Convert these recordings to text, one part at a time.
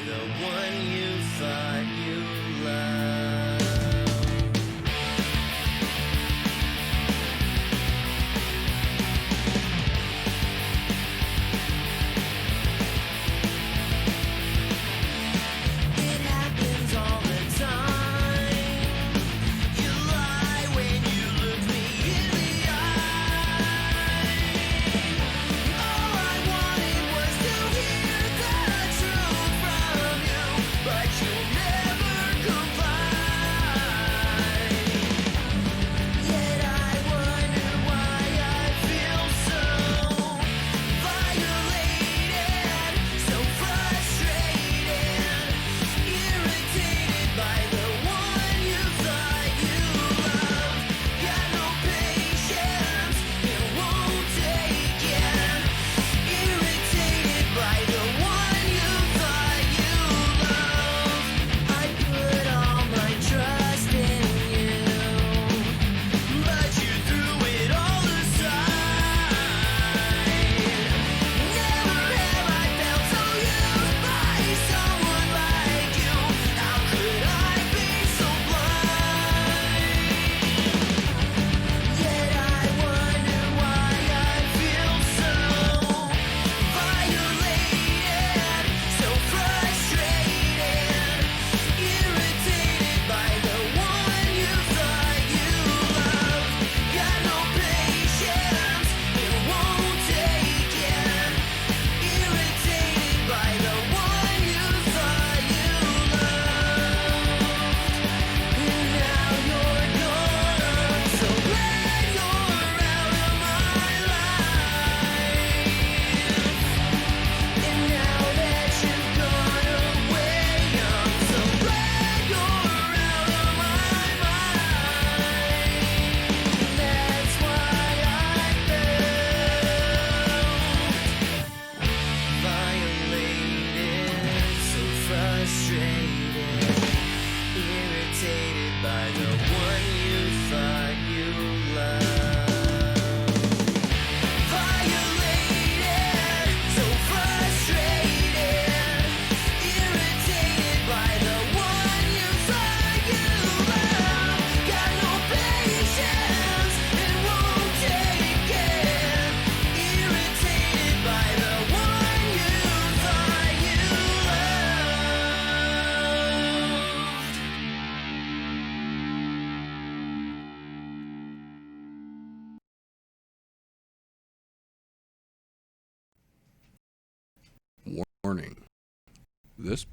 the one you thought you loved. It happens all the time. You lie when you look me in the eye. All I wanted was to hear the truth from you, but you'll never comply. Yet I wonder why I feel so violated, so frustrated, irritated by the one you thought you loved. Got no patience, it won't take it. Irritated by the one you thought you loved. I put all my trust in you, but you threw it all aside. Never have I felt so used by someone like you. How could I be so blind? Yet I wonder why I feel so violated, so frustrated, irritated by the one you thought you loved. Got no patience, it won't take it. Irritated by the one you thought you loved. And now you're gone, so glad you're out of my life. And now that you've gone away, I'm so glad you're out of my mind. That's why I felt violated, so frustrated, irritated by the one you thought you loved. Violated, so frustrated, irritated by the one you thought you loved. Got no patience, it won't take it. Irritated by the one you thought you loved. Warning. This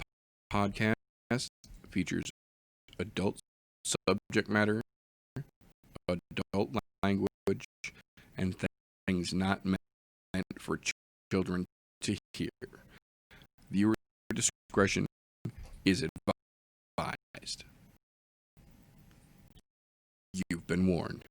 podcast features adult subject matter, adult language, and things not meant for children to hear. Viewer discretion is advised. You've been warned.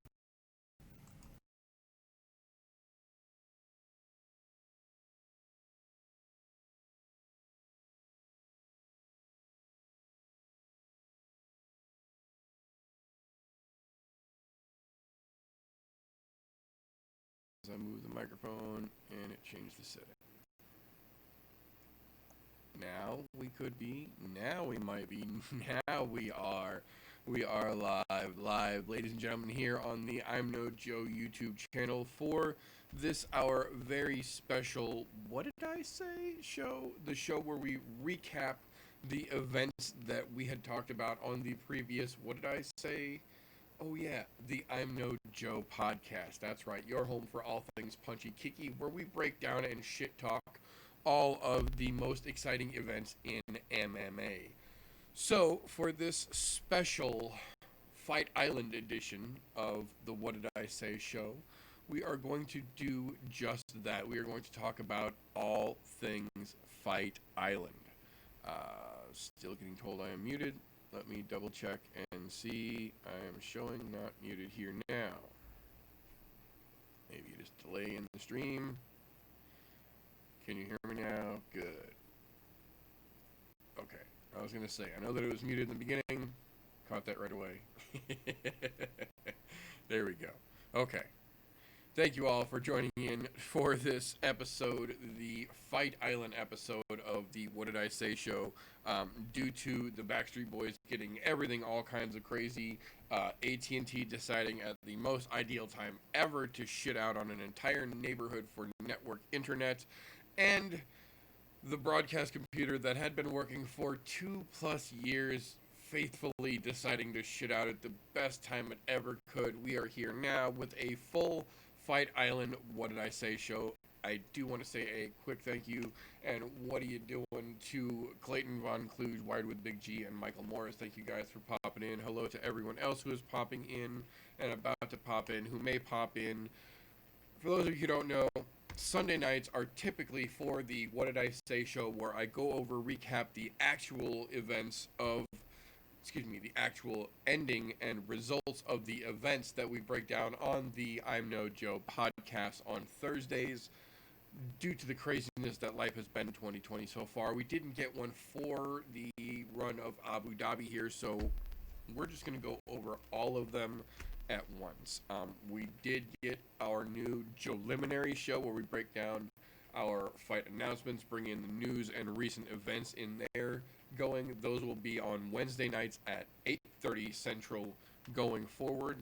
As I move the microphone and it changed the setting. Now we could be, now we might be, now we are. We are live, ladies and gentlemen, here on the I'm No Joe YouTube channel for this, our very special, what did I say, show? The show where we recap the events that we had talked about on the previous, what did I say? Oh yeah, the I'm No Joe podcast. That's right, your home for all things punchy kicky, where we break down and shit talk all of the most exciting events in MMA. So, for this special Fight Island edition of the What Did I Say show, we are going to do just that. We are going to talk about all things Fight Island. Still getting told I am muted. Let me double check and see. I am showing not muted here now. Maybe just delay in the stream. Can you hear me now? Good. Okay. I was going to say, I know that it was muted in the beginning. Caught that right away. There we go. Okay. Thank you all for joining in for this episode, the Fight Island episode of the What Did I Say show. Due to the Backstreet Boys getting everything all kinds of crazy, AT&T deciding at the most ideal time ever to shit out on an entire neighborhood for network internet, and the broadcast computer that had been working for 2+ years faithfully deciding to shit out at the best time it ever could. We are here now with a full Fight Island What Did I Say show. I do want to say a quick thank you and what are you doing to Clayton Von Kluge, Wired with Big G, and Michael Morris. Thank you guys for popping in. Hello to everyone else who is popping in and about to pop in, who may pop in. For those of you who don't know, Sunday nights are typically for the What Did I Say show, where I go over, recap the actual events of, the actual ending and results of the events that we break down on the I'm No Joe podcast on Thursdays. Due to the craziness that life has been in 2020 so far, we didn't get one for the run of Abu Dhabi here, so we're just going to go over all of them at once. We did get our new Joe Liminary show where we break down our fight announcements, bring in the news and recent events in there going. Those will be on Wednesday nights at 8:30 Central going forward.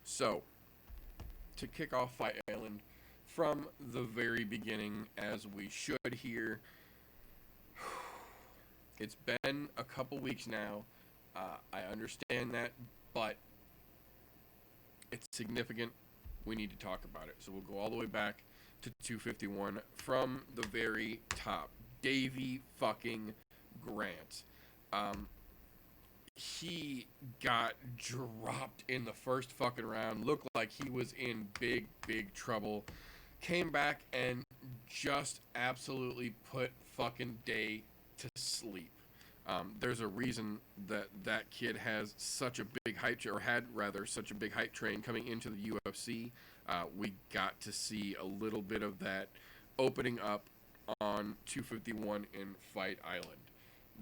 So, to kick off Fight Island from the very beginning, as we should here, it's been a couple weeks now. I understand that, but it's significant. We need to talk about it. So we'll go all the way back to 251 from the very top. Davey fucking Grant. He got dropped in the first fucking round. Looked like he was in big, big trouble. Came back and just absolutely put fucking Day to sleep. There's a reason that that kid has such a big hype, or had rather such a big hype train coming into the UFC. We got to see a little bit of that opening up on 251 in Fight Island.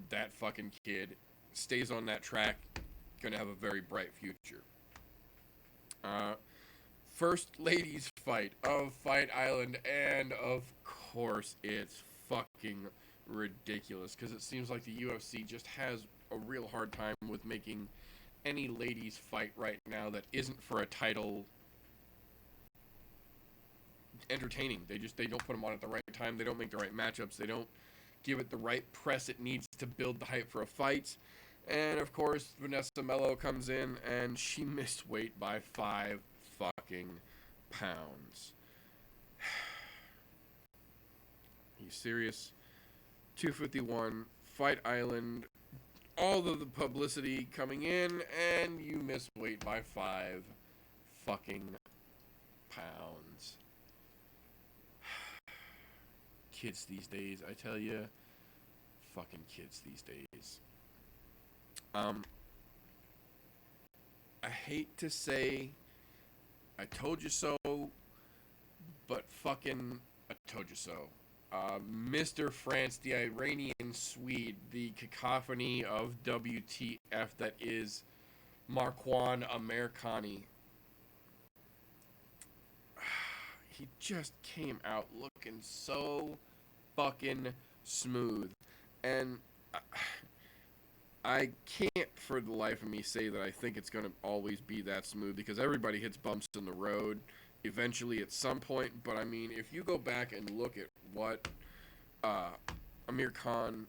That fucking kid stays on that track, gonna have a very bright future. First ladies fight of Fight Island, and of course it's fucking ridiculous because it seems like the UFC just has a real hard time with making any ladies fight right now that isn't for a title entertaining. They don't put them on at the right time. They don't make the right matchups. They don't give it the right press it needs to build the hype for a fight. And of course, Vanessa Mello comes in and she missed weight by 5 fucking pounds. Are you serious? 251, Fight Island, all of the publicity coming in, and you miss weight by 5 fucking pounds. Kids these days, I tell you. Fucking kids these days. I hate to say I told you so, but fucking I told you so. Mr. France, the Iranian Swede, the cacophony of WTF that is Marwan Amirkhani. He just came out looking so fucking smooth. And I can't for the life of me say that I think it's going to always be that smooth, because everybody hits bumps in the road eventually at some point. But I mean, if you go back and look at what Amirkhani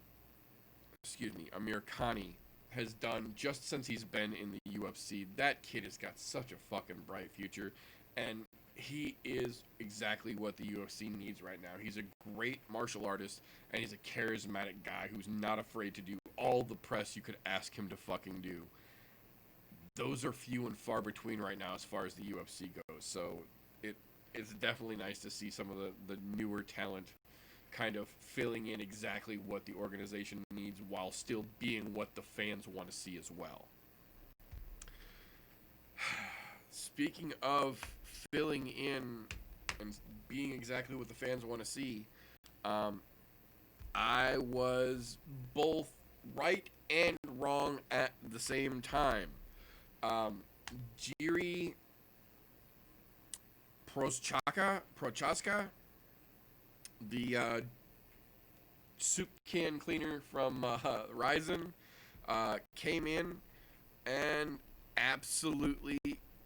has done just since he's been in the UFC, that kid has got such a fucking bright future, and he is exactly what the UFC needs right now. He's a great martial artist, and he's a charismatic guy who's not afraid to do all the press you could ask him to fucking do. Those are few and far between right now as far as the UFC goes, so it's definitely nice to see some of the newer talent kind of filling in exactly what the organization needs while still being what the fans want to see as well. Speaking of filling in and being exactly what the fans want to see, I was both right and wrong at the same time. Jiri Prochaska, the soup can cleaner from Ryzen, came in and absolutely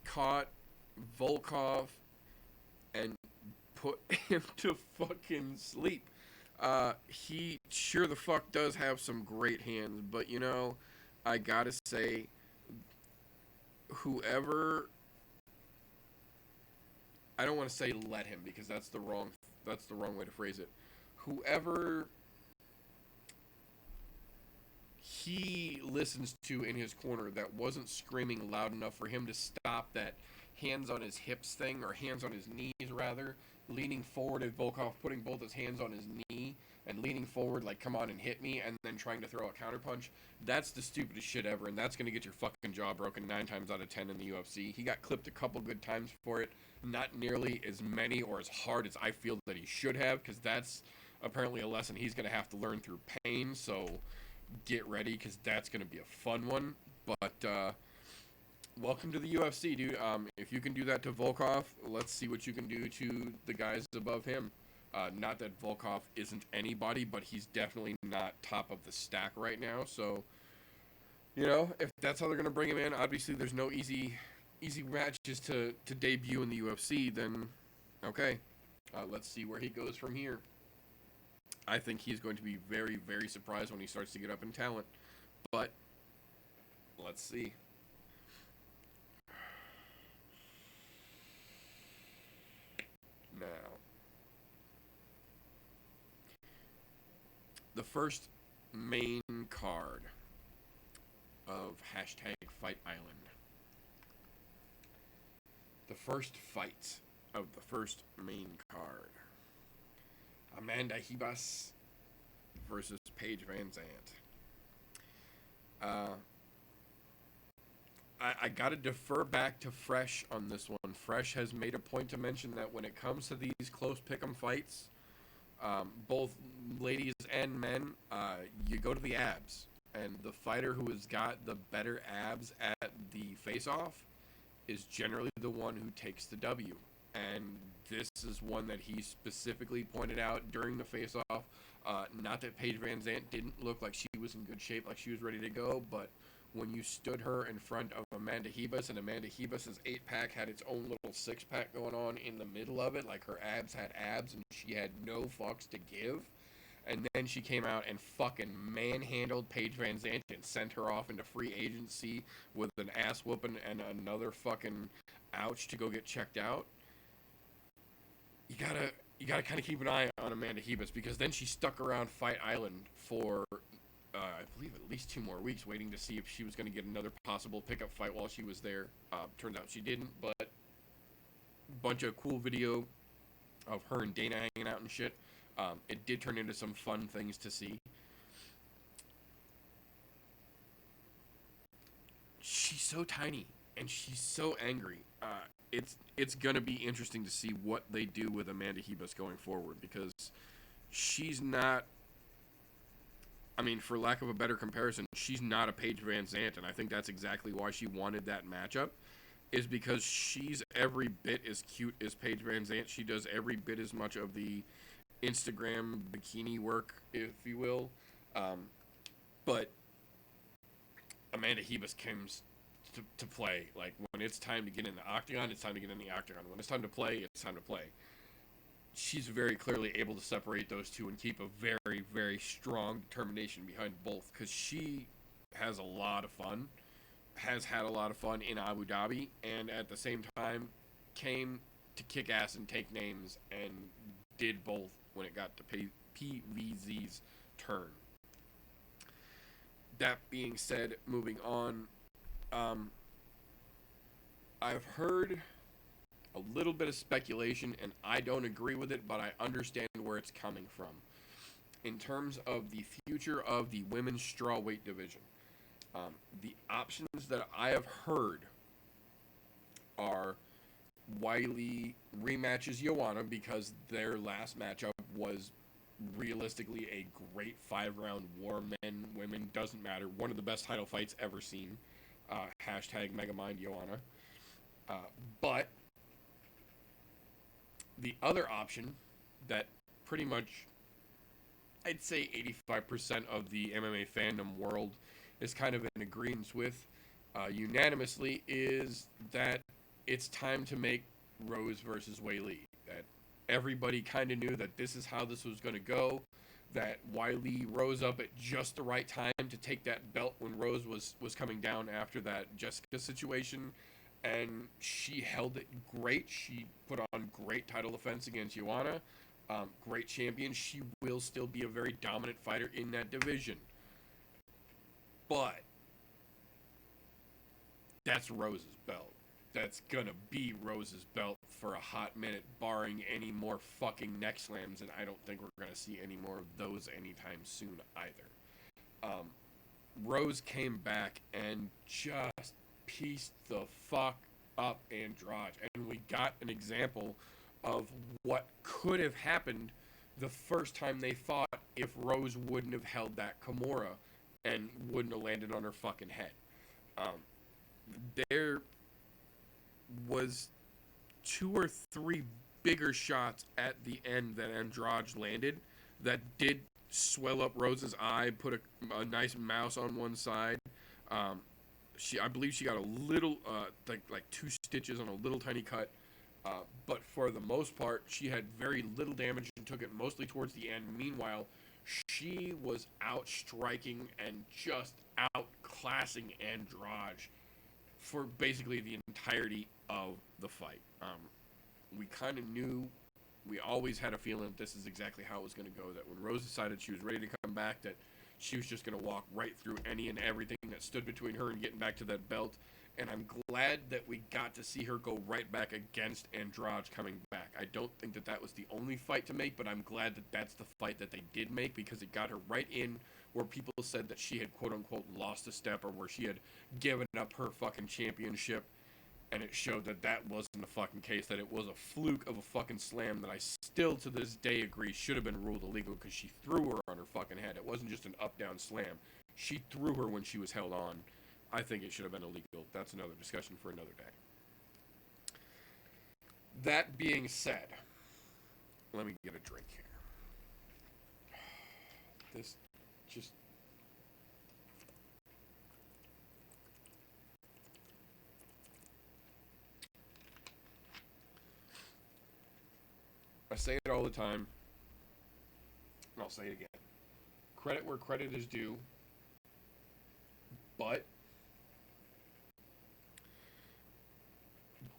caught Volkov and put him to fucking sleep. He sure the fuck does have some great hands, but you know, I gotta say, whoever, I don't want to say let him because that's the wrong way to phrase it. Whoever he listens to in his corner that wasn't screaming loud enough for him to stop that hands on his hips thing, or hands on his knees rather, leaning forward at Volkov, putting both his hands on his knee and leaning forward like, come on and hit me, and then trying to throw a counterpunch. That's the stupidest shit ever, and that's going to get your fucking jaw broken 9 times out of 10 in the UFC. He got clipped a couple good times for it, not nearly as many or as hard as I feel that he should have, because that's apparently a lesson he's going to have to learn through pain, so get ready, because that's going to be a fun one. But welcome to the UFC, dude. If you can do that to Volkov, let's see what you can do to the guys above him. Not that Volkov isn't anybody, but he's definitely not top of the stack right now. So, you know, if that's how they're going to bring him in, obviously there's no easy matches to debut in the UFC, then okay. Let's see where he goes from here. I think he's going to be very, very surprised when he starts to get up in talent. But let's see. Now, the first main card of #Fight Island. The first fight of the first main card. Amanda Ribas versus Paige Van Zandt. I gotta defer back to Fresh on this one. Fresh has made a point to mention that when it comes to these close pick'em fights, both ladies and men, you go to the abs. And the fighter who has got the better abs at the face-off is generally the one who takes the W. And this is one that he specifically pointed out during the face-off. Not that Paige Van Zandt didn't look like she was in good shape, like she was ready to go, but when you stood her in front of Amanda Ribas, and Amanda Ribas' 8-pack had its own little 6-pack going on in the middle of it, like her abs had abs and she had no fucks to give, and then she came out and fucking manhandled Paige Van Zandt and sent her off into free agency with an ass whooping and another fucking ouch to go get checked out. You gotta kind of keep an eye on Amanda Ribas, because then she stuck around Fight Island for I believe at least 2 more weeks, waiting to see if she was going to get another possible pickup fight while she was there. Turns out she didn't, but a bunch of cool video of her and Dana hanging out and shit. It did turn into some fun things to see. She's so tiny and she's so angry. It's gonna be interesting to see what they do with Amanda Ribas going forward, because she's not, I mean, for lack of a better comparison, she's not a Paige Van Zandt, and I think that's exactly why she wanted that matchup, is because she's every bit as cute as Paige Van Zandt. She does every bit as much of the Instagram bikini work, if you will, but Amanda Ribas comes to play. Like, when it's time to get in the octagon, it's time to get in the octagon. When it's time to play, it's time to play. She's very clearly able to separate those two and keep a very, very strong determination behind both, because she has a lot of fun, has had a lot of fun in Abu Dhabi, and at the same time came to kick ass and take names, and did both when it got to PVZ's turn. That being said, moving on, I've heard a little bit of speculation, and I don't agree with it, but I understand where it's coming from. In terms of the future of the women's strawweight division, the options that I have heard are Wiley rematches Joanna, because their last matchup was realistically a great 5-round war. Men, women, doesn't matter. One of the best title fights ever seen. #Megamind Joanna. But The other option that pretty much, I'd say 85% of the MMA fandom world is kind of in agreement with unanimously, is that it's time to make Rose versus Weili. That everybody kind of knew that this is how this was going to go. That Weili rose up at just the right time to take that belt when Rose was coming down after that Jessica situation. And she held it great. She put on great title defense against Joanna. Great champion. She will still be a very dominant fighter in that division. But that's Rose's belt. That's gonna be Rose's belt for a hot minute, barring any more fucking neck slams, and I don't think we're gonna see any more of those anytime soon either. Rose came back and just pieced the fuck up Andrade, and we got an example of what could have happened the first time they fought if Rose wouldn't have held that Kimura and wouldn't have landed on her fucking head. There was 2 or 3 bigger shots at the end that Andrade landed that did swell up Rose's eye, put a nice mouse on one side. I believe she got a little, like 2 stitches on a little tiny cut. But for the most part, she had very little damage and took it mostly towards the end. Meanwhile, she was out striking and just outclassing Andrade for basically the entirety of the fight. We kind of knew, we always had a feeling that this is exactly how it was going to go, that when Rose decided she was ready to come back, that she was just going to walk right through any and everything that stood between her and getting back to that belt. And I'm glad that we got to see her go right back against Andrade coming back. I don't think that that was the only fight to make, but I'm glad that that's the fight that they did make, because it got her right in where people said that she had quote-unquote lost a step, or where she had given up her fucking championship. And it showed that that wasn't the fucking case, that it was a fluke of a fucking slam that I still to this day agree should have been ruled illegal, because she threw her on her fucking head. It wasn't just an up-down slam. She threw her when she was held on. I think it should have been illegal. That's another discussion for another day. That being said, let me get a drink here. This just... I say it all the time, and I'll say it again. Credit where credit is due, but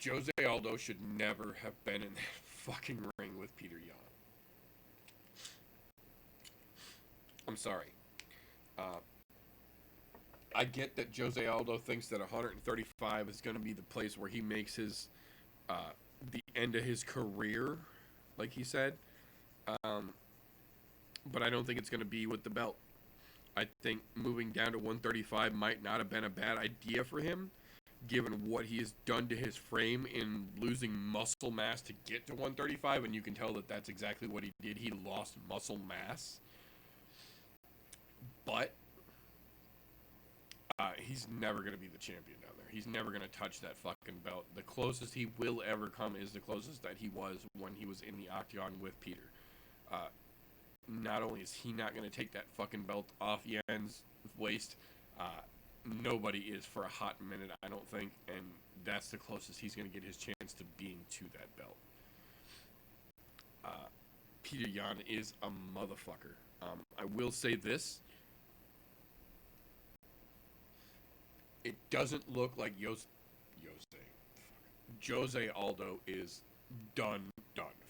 Jose Aldo should never have been in that fucking ring with Peter Yan. I'm sorry. I get that Jose Aldo thinks that 135 is going to be the place where he makes his the end of his career, like he said. But I don't think it's going to be with the belt. I think moving down to 135 might not have been a bad idea for him, given what he has done to his frame in losing muscle mass to get to 135, and you can tell that that's exactly what he did. He lost muscle mass. But he's never going to be the champion down there. He's never going to touch that fucking belt. The closest he will ever come is the closest that he was when he was in the octagon with Peter. Not only is he not going to take that fucking belt off Yan's waist, nobody is for a hot minute, I don't think, and that's the closest he's going to get his chance to being to that belt. Peter Yan is a motherfucker. I will say this. It doesn't look like Jose Aldo is done,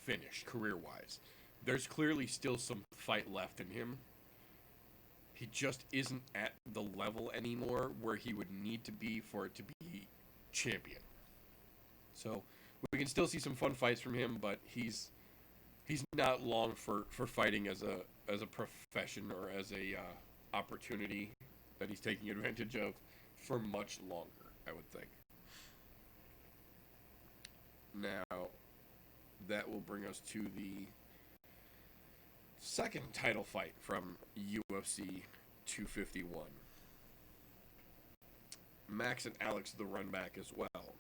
finished, career-wise. There's clearly still some fight left in him. He just isn't at the level anymore where he would need to be for it to be champion. So we can still see some fun fights from him, but he's not long for fighting as a profession or as a opportunity that he's taking advantage of for much longer, I would think. Now, that will bring us to the second title fight from UFC 251. Max and Alex the Runback as well.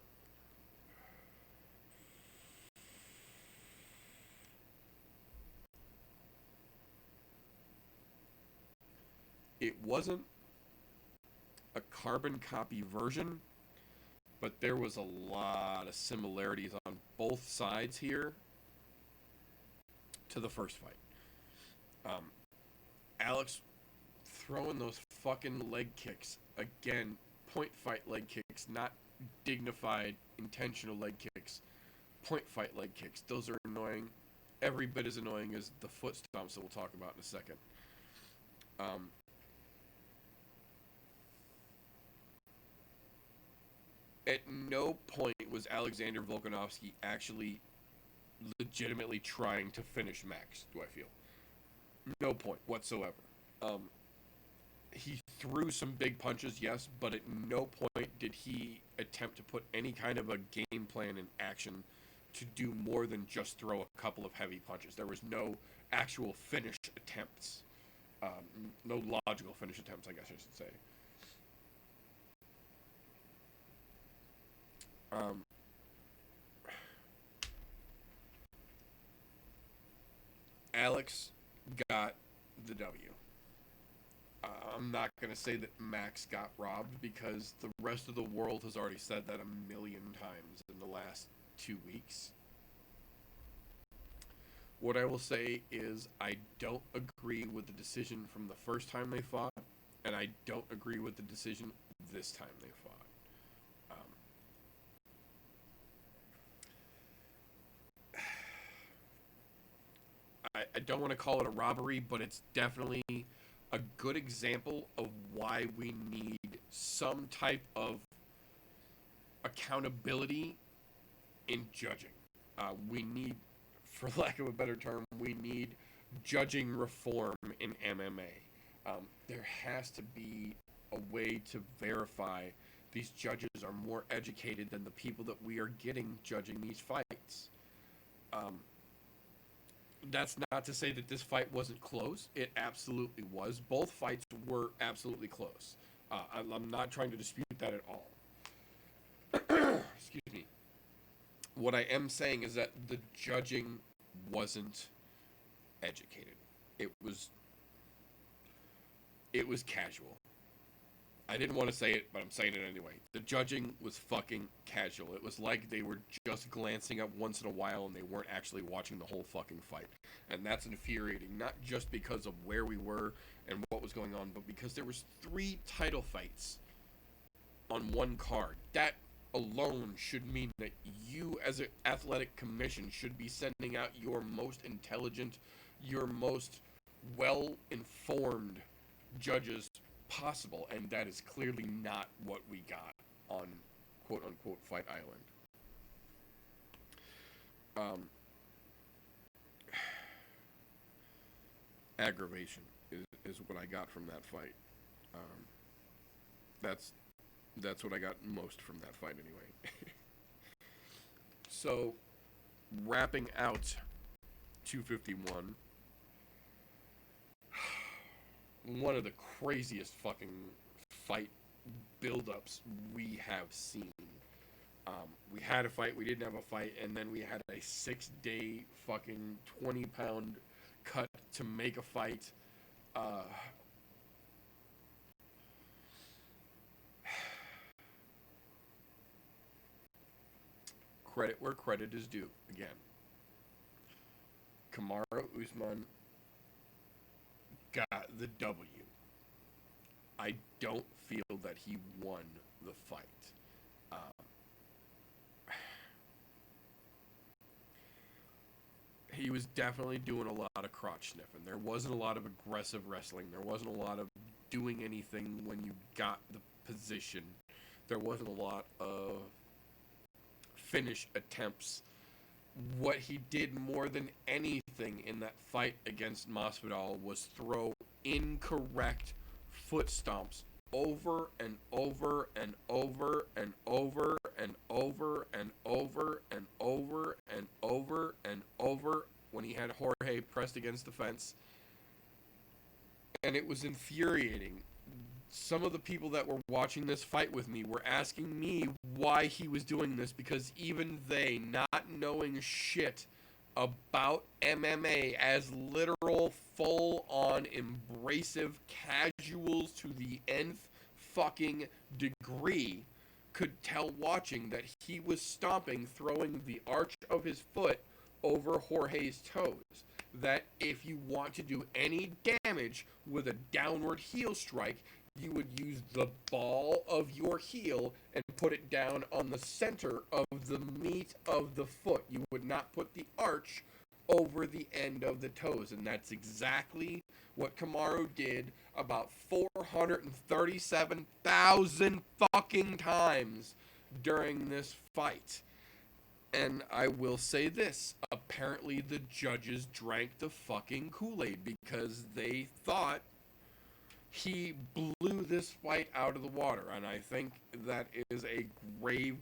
It wasn't a carbon copy version, but there was a lot of similarities on both sides here to the first fight. Alex throwing those fucking leg kicks. Again, point fight leg kicks, not dignified, intentional leg kicks. Point fight leg kicks. Those are annoying. Every bit as annoying as the foot stomps that we'll talk about in a second. At no point was Alexander Volkanovski actually legitimately trying to finish Max, do I feel. No point whatsoever. He threw some big punches, yes, but at no point did he attempt to put any kind of a game plan in action to do more than just throw a couple of heavy punches. There was no actual finish attempts. No logical finish attempts, I guess I should say. Alex got the W. I'm not going to say that Max got robbed because the rest of the world has already said that a million times in the last 2 weeks. What I will say is I don't agree with the decision from the first time they fought, and I don't agree with the decision this time they fought. I don't want to call it a robbery, but it's definitely a good example of why we need some type of accountability in judging. We need, for lack of a better term, we need judging reform in MMA. There has to be a way to verify these judges are more educated than the people that we are getting judging these fights. That's not to say that this fight wasn't close. It absolutely was. Both fights were absolutely close. I'm not trying to dispute that at all. Excuse me. What I am saying is that the judging wasn't educated. It was casual. I didn't want to say it, but I'm saying it anyway. The judging was fucking casual. It was like they were just glancing up once in a while and they weren't actually watching the whole fucking fight. And that's infuriating, not just because of where we were and what was going on, but because there was 3 title fights on one card. That alone should mean that you as an athletic commission should be sending out your most intelligent, your most well-informed judges possible, and that is clearly not what we got on quote-unquote Fight Island. Aggravation is what I got from that fight. That's what I got most from that fight anyway. So, wrapping out 251, one of the craziest fucking fight build-ups we have seen. We had a fight, we didn't have a fight, and then we had a 6-day fucking 20-pound cut to make a fight. Credit where credit is due. Again, Kamaru Usman got the W. I don't feel that he won the fight. He was definitely doing a lot of crotch sniffing. There wasn't a lot of aggressive wrestling. There wasn't a lot of doing anything when you got the position. There wasn't a lot of finish attempts. What he did more than anything in that fight against Masvidal was throw incorrect foot stomps over and over and over and over and over and over and over and over and over when he had Jorge pressed against the fence. And it was infuriating. Some of the people that were watching this fight with me were asking me why he was doing this, because even they, not knowing shit about MMA as literal, full-on, embracive casuals to the nth fucking degree could tell watching that he was stomping, throwing the arch of his foot over Jorge's toes. That if you want to do any damage with a downward heel strike, you would use the ball of your heel and put it down on the center of the meat of the foot. You would not put the arch over the end of the toes. And that's exactly what Kamaru did about 437,000 fucking times during this fight. And I will say this, apparently the judges drank the fucking Kool-Aid because they thought he blew this fight out of the water. And I think that is a grave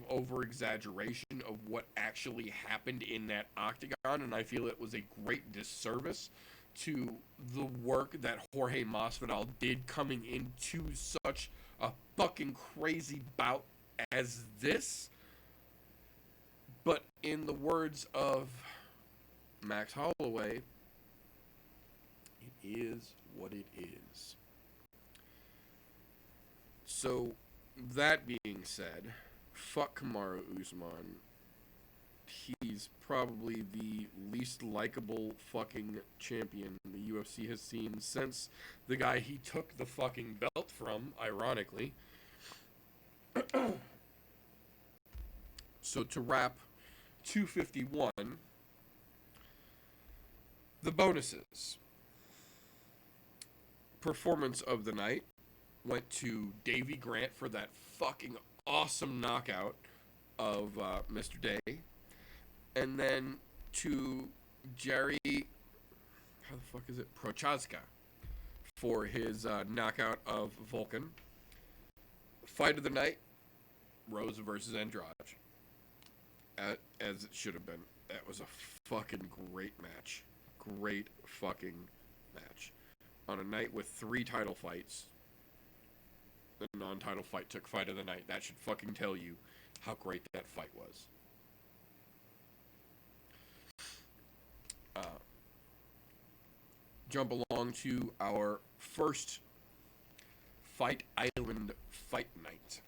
over-exaggeration of what actually happened in that octagon. And I feel it was a great disservice to the work that Jorge Masvidal did coming into such a fucking crazy bout as this. But in the words of Max Holloway, it is what it is. So, that being said, fuck Kamaru Usman. He's probably the least likable fucking champion the UFC has seen since the guy he took the fucking belt from, ironically. So to wrap 251, the bonuses. Performance of the night went to Davey Grant for that fucking awesome knockout of Mr. Day. And then to Jerry, how the fuck is it? Prochazka for his knockout of Vulcan. Fight of the night, Rose versus Andrade. As it should have been. That was a fucking great match. Great fucking match. On a night with 3 title fights, the non-title fight took fight of the night. That should fucking tell you how great that fight was. Jump along to our first Fight Island fight night.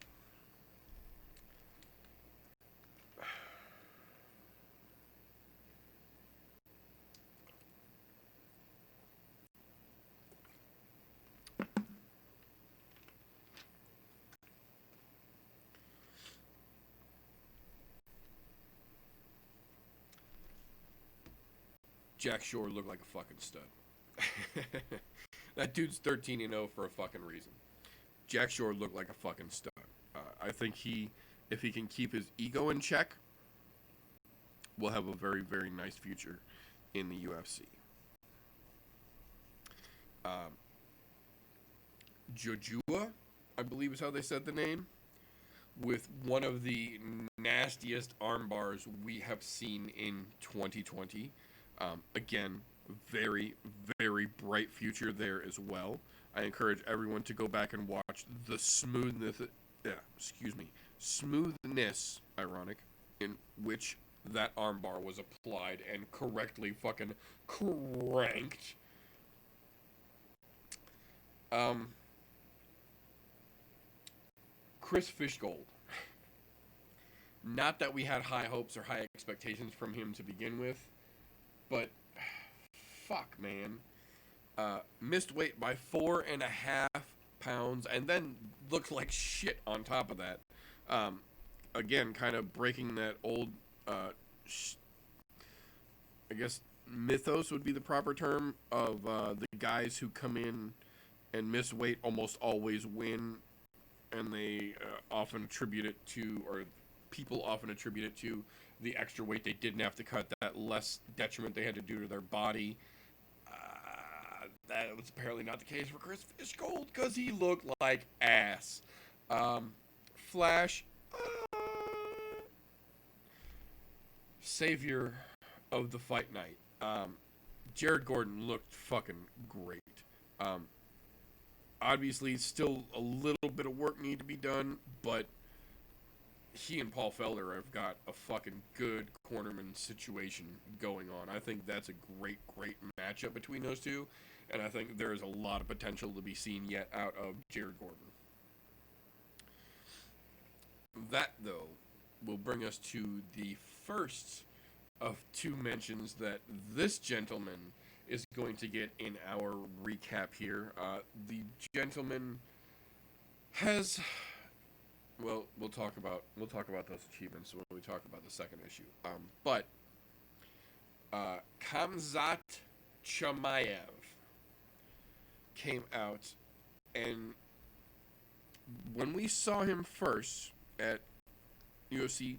Jack Shore looked like a fucking stud. That dude's 13-0 for a fucking reason. Jack Shore looked like a fucking stud. I think if he can keep his ego in check, will have a very, very nice future in the UFC. Jojua, I believe is how they said the name, with one of the nastiest arm bars we have seen in 2020. Again, very, very bright future there as well. I encourage everyone to go back and watch the smoothness, ironic, in which that armbar was applied and correctly fucking cranked. Chris Fishgold. Not that we had high hopes or high expectations from him to begin with, but fuck, man. Missed weight by 4.5 pounds and then looked like shit on top of that. Again, kind of breaking that old, I guess, mythos would be the proper term of the guys who come in and miss weight almost always win, and they often attribute it to, or people often attribute it to, the extra weight they didn't have to cut, that less detriment they had to do to their body. That was apparently not the case for Chris Fishgold, because he looked like ass. Flash, savior of the fight night. Jared Gordon looked fucking great. Obviously, still a little bit of work need to be done, but he and Paul Felder have got a fucking good cornerman situation going on. I think that's a great, great matchup between those two, and I think there's a lot of potential to be seen yet out of Jared Gordon. That, though, will bring us to the first of two mentions that this gentleman is going to get in our recap here. The gentleman has, well, we'll talk about those achievements when we talk about the second issue. But Kamzat Chimaev came out, and when we saw him first at UFC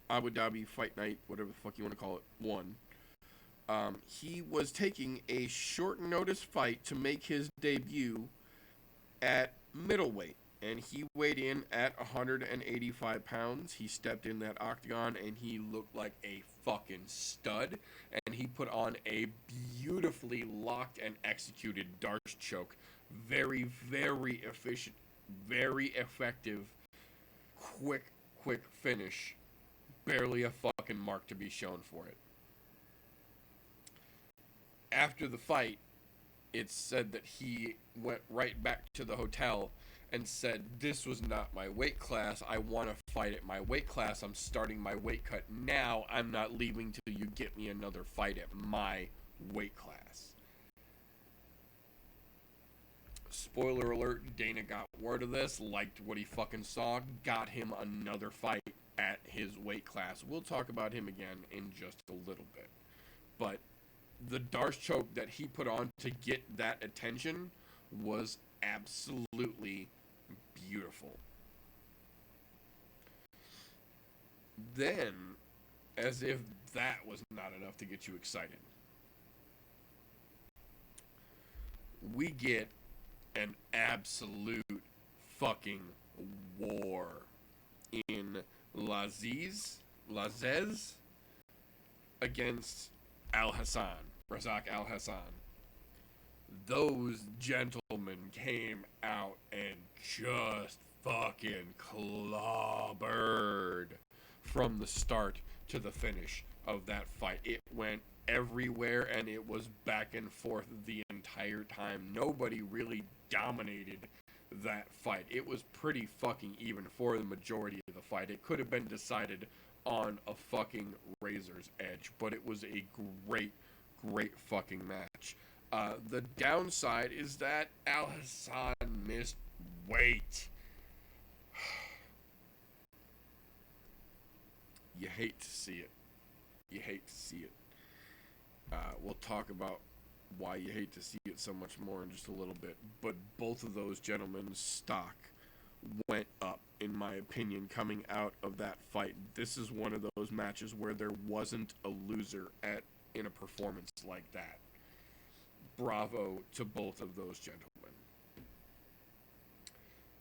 Abu Dhabi Fight Night, whatever the fuck you want to call it, 1, he was taking a short notice fight to make his debut at middleweight, and he weighed in at 185 pounds. He stepped in that octagon, and he looked like a fucking stud, and he put on a beautifully locked and executed Darce choke. Very, very efficient, very effective, quick finish. Barely a fucking mark to be shown for it. After the fight, it's said that he went right back to the hotel and said, "This was not my weight class. I want to fight at my weight class. I'm starting my weight cut now. I'm not leaving till you get me another fight at my weight class." Spoiler alert, Dana got word of this, liked what he fucking saw, got him another fight at his weight class. We'll talk about him again in just a little bit. But the Darce choke that he put on to get that attention was absolutely beautiful. Then, as if that was not enough to get you excited, we get an absolute fucking war in Lazez against Razak Al Hassan. Those gentlemen came out and just fucking clobbered from the start to the finish of that fight. It went everywhere, and it was back and forth the entire time. Nobody really dominated that fight. It was pretty fucking even for the majority of the fight. It could have been decided on a fucking razor's edge, but it was a great fucking match. The downside is that Al Hassan missed weight. You hate to see it. We'll talk about why you hate to see it so much more in just a little bit. But both of those gentlemen's stock went up, in my opinion, coming out of that fight. This is one of those matches where there wasn't a loser in a performance like that. Bravo to both of those gentlemen.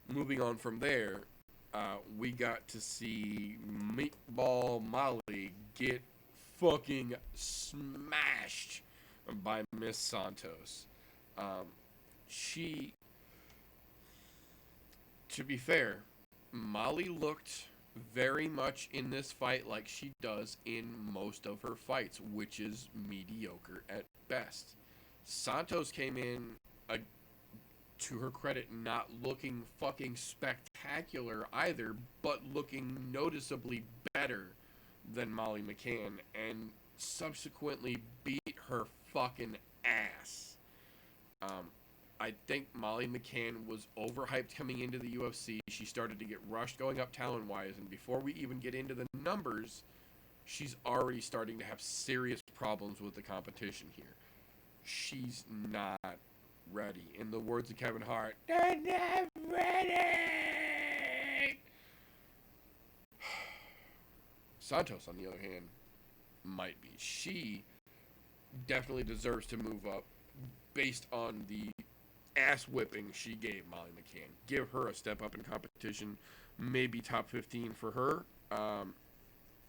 Moving on from there, we got to see Meatball Molly get fucking smashed by Miss Santos. To be fair, Molly looked very much in this fight like she does in most of her fights, which is mediocre at best. Santos came in, to her credit, not looking fucking spectacular either, but looking noticeably better than Molly McCann, and subsequently beat her fucking ass. I think Molly McCann was overhyped coming into the UFC. She started to get rushed going up talent-wise, and before we even get into the numbers, she's already starting to have serious problems with the competition here. She's not ready. In the words of Kevin Hart, "They're not ready!" Santos, on the other hand, might be. She definitely deserves to move up based on the ass whipping she gave Molly McCann. Give her a step up in competition, maybe top 15 for her.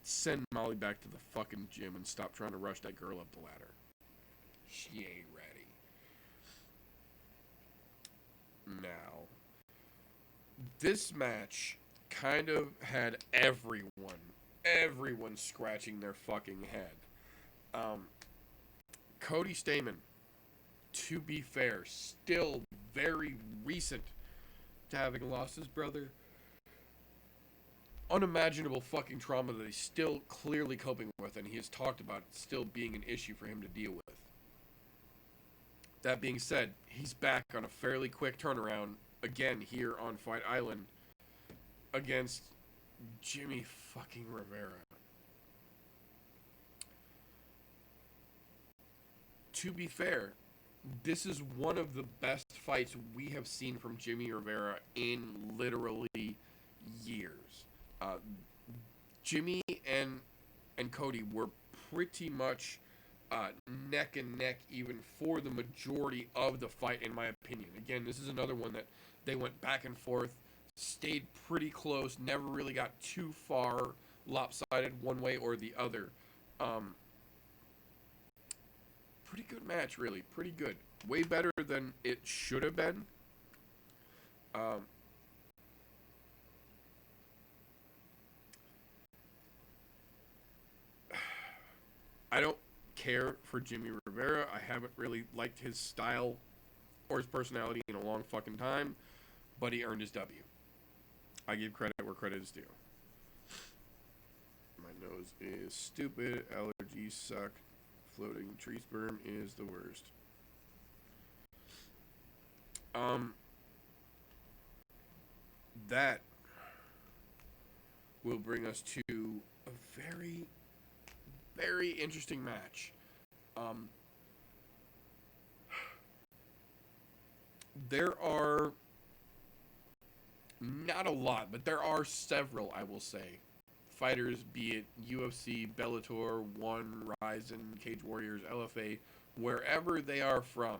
Send Molly back to the fucking gym and stop trying to rush that girl up the ladder. She ain't ready. Now, this match kind of had everyone scratching their fucking head. Cody Stamen, to be fair, still very recent to having lost his brother. Unimaginable fucking trauma that he's still clearly coping with, and he has talked about it still being an issue for him to deal with. That being said, he's back on a fairly quick turnaround again here on Fight Island against Jimmy fucking Rivera. To be fair, this is one of the best fights we have seen from Jimmy Rivera in literally years. Jimmy and Cody were pretty much neck and neck even for the majority of the fight, in my opinion. Again, this is another one that they went back and forth, stayed pretty close, never really got too far lopsided one way or the other. Pretty good match, really. Pretty good. Way better than it should have been. I don't care for Jimmy Rivera. I haven't really liked his style or his personality in a long fucking time, but he earned his W. I give credit where credit is due. My nose is stupid. Allergies suck. Floating tree sperm is the worst. That will bring us to a very, very interesting match. There are not a lot, but there are several, I will say, fighters, be it UFC, Bellator, One, Ryzen, Cage Warriors, LFA, wherever they are from,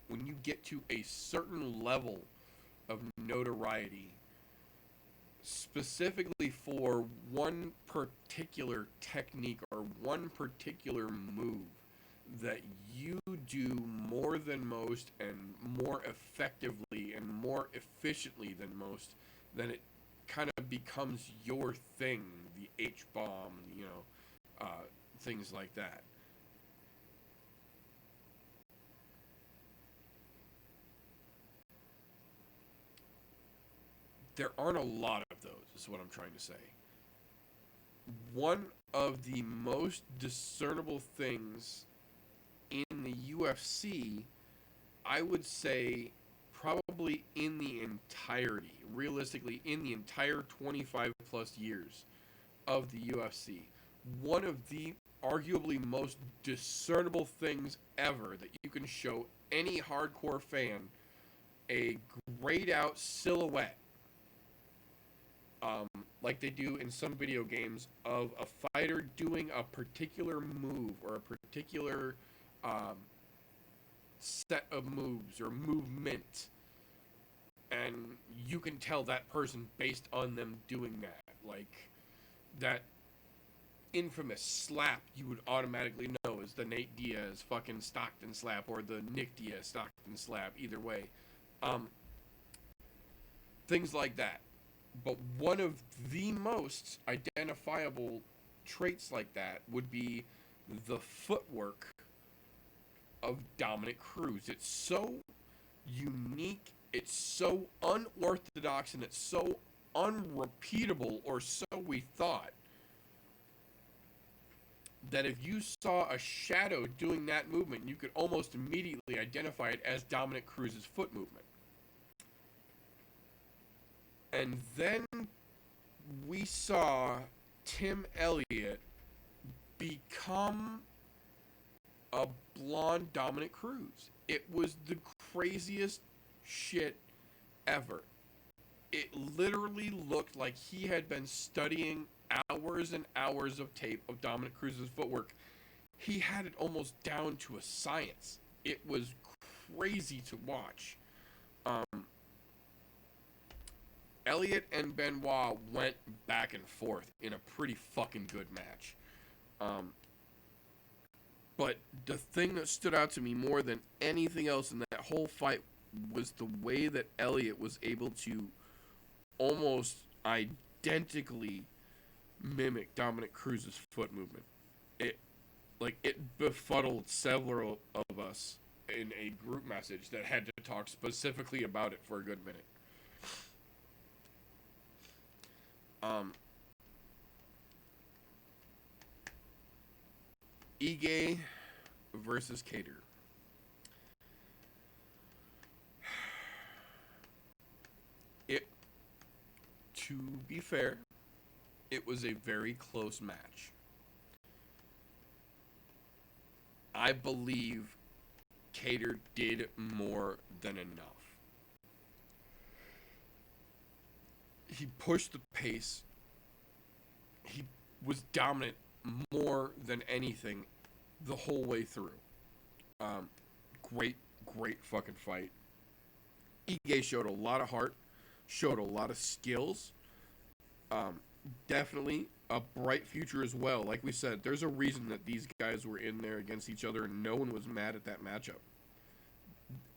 when you get to a certain level of notoriety, specifically for one particular technique or one particular move that you do more than most and more effectively and more efficiently than most, then it kind of becomes your thing, the H-bomb, things like that. There aren't a lot of those, is what I'm trying to say. One of the most discernible things in the UFC, I would say probably in the entirety, realistically, in the entire 25 plus years of the UFC, one of the arguably most discernible things ever that you can show any hardcore fan, a grayed out silhouette, like they do in some video games, of a fighter doing a particular move or a particular set of moves or movement, and you can tell that person based on them doing that. Like that infamous slap you would automatically know is the Nate Diaz fucking Stockton slap or the Nick Diaz Stockton slap, either way. Things like that. But one of the most identifiable traits like that would be the footwork of Dominic Cruz. It's so unique, it's so unorthodox, and it's so unrepeatable, or so we thought, that if you saw a shadow doing that movement, you could almost immediately identify it as Dominic Cruz's foot movement. And then we saw Tim Elliott become a blonde Dominic Cruz. It was the craziest shit ever. It literally looked like he had been studying hours and hours of tape of Dominic Cruz's footwork. He had it almost down to a science. It was crazy to watch. Elliott and Benoit went back and forth in a pretty fucking good match. But the thing that stood out to me more than anything else in that whole fight was the way that Elliott was able to almost identically mimicked Dominic Cruz's foot movement. It befuddled several of us in a group message that had to talk specifically about it for a good minute. Ige versus Cater. To be fair, it was a very close match. I believe Cater did more than enough. He pushed the pace. He was dominant more than anything the whole way through. Great fucking fight. Ige showed a lot of heart, showed a lot of skills. Definitely a bright future as well. Like we said, there's a reason that these guys were in there against each other and no one was mad at that matchup.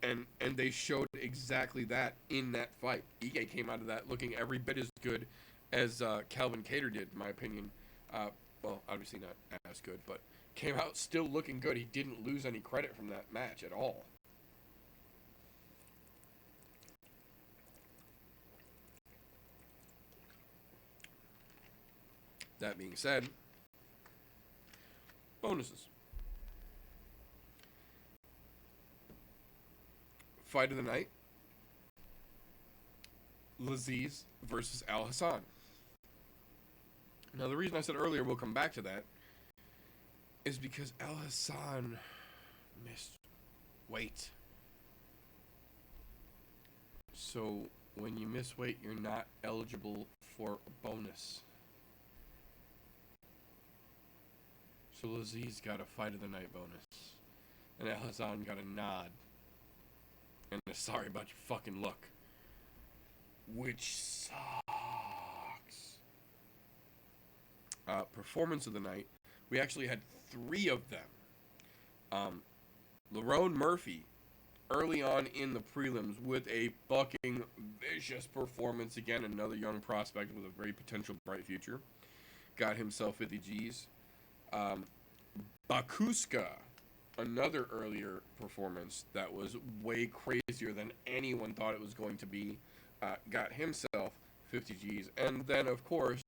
And they showed exactly that in that fight. Ige came out of that looking every bit as good as Calvin Cater did, in my opinion. Well, obviously not as good, but came out still looking good. He didn't lose any credit from that match at all. That being said, bonuses. Fight of the night. Laziz versus Al Hassan. Now, the reason I said earlier we'll come back to that is because Al Hassan missed weight. So, when you miss weight, you're not eligible for a bonus. So Laziz got a fight of the night bonus. And Al Hassan got a nod. And a sorry about your fucking luck. Which sucks. Performance of the night. We actually had 3 of them. Lerone Murphy, early on in the prelims with a fucking vicious performance. Again, another young prospect with a very potential bright future. Got himself 50 G's. Bakuska, another earlier performance that was way crazier than anyone thought it was going to be, got himself 50 G's. And then, of course,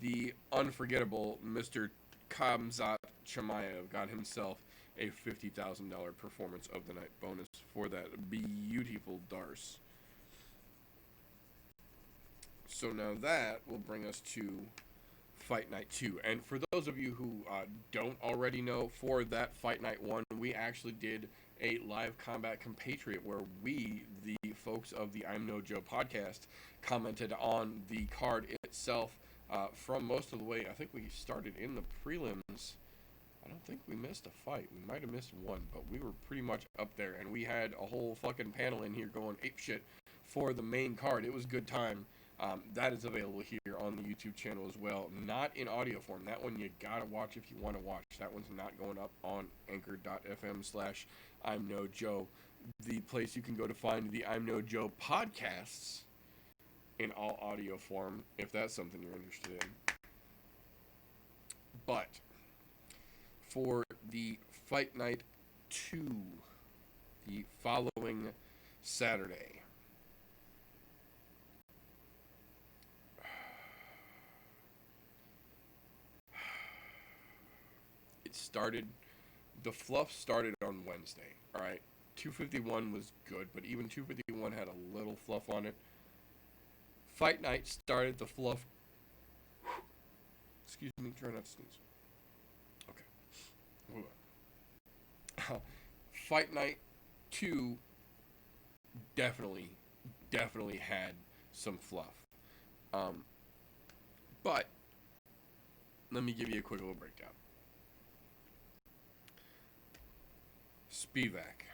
the unforgettable Mr. Kamzat Chimaev got himself a $50,000 performance of the night bonus for that beautiful Darce. So now that will bring us to Fight Night 2. And for those of you who don't already know, for that Fight Night 1, we actually did a live combat compatriot where we, the folks of the I'm No Joe podcast, commented on the card itself from most of the way. I think we started in the prelims. I don't think we missed a fight. We might have missed one, but we were pretty much up there. And we had a whole fucking panel in here going apeshit for the main card. It was a good time. That is available here on the YouTube channel as well. Not in audio form. That one you gotta watch if you want to watch. That one's not going up on anchor.fm/I'm No Joe, the place you can go to find the I'm No Joe podcasts in all audio form, if that's something you're interested in. But for the Fight Night 2, the following Saturday, the fluff started on Wednesday, alright? 251 was good, but even 251 had a little fluff on it. Fight Night started the fluff. Excuse me, try not to sneeze. Okay. Hold on. Fight Night 2 definitely had some fluff. But let me give you a quick little breakdown. Spivak.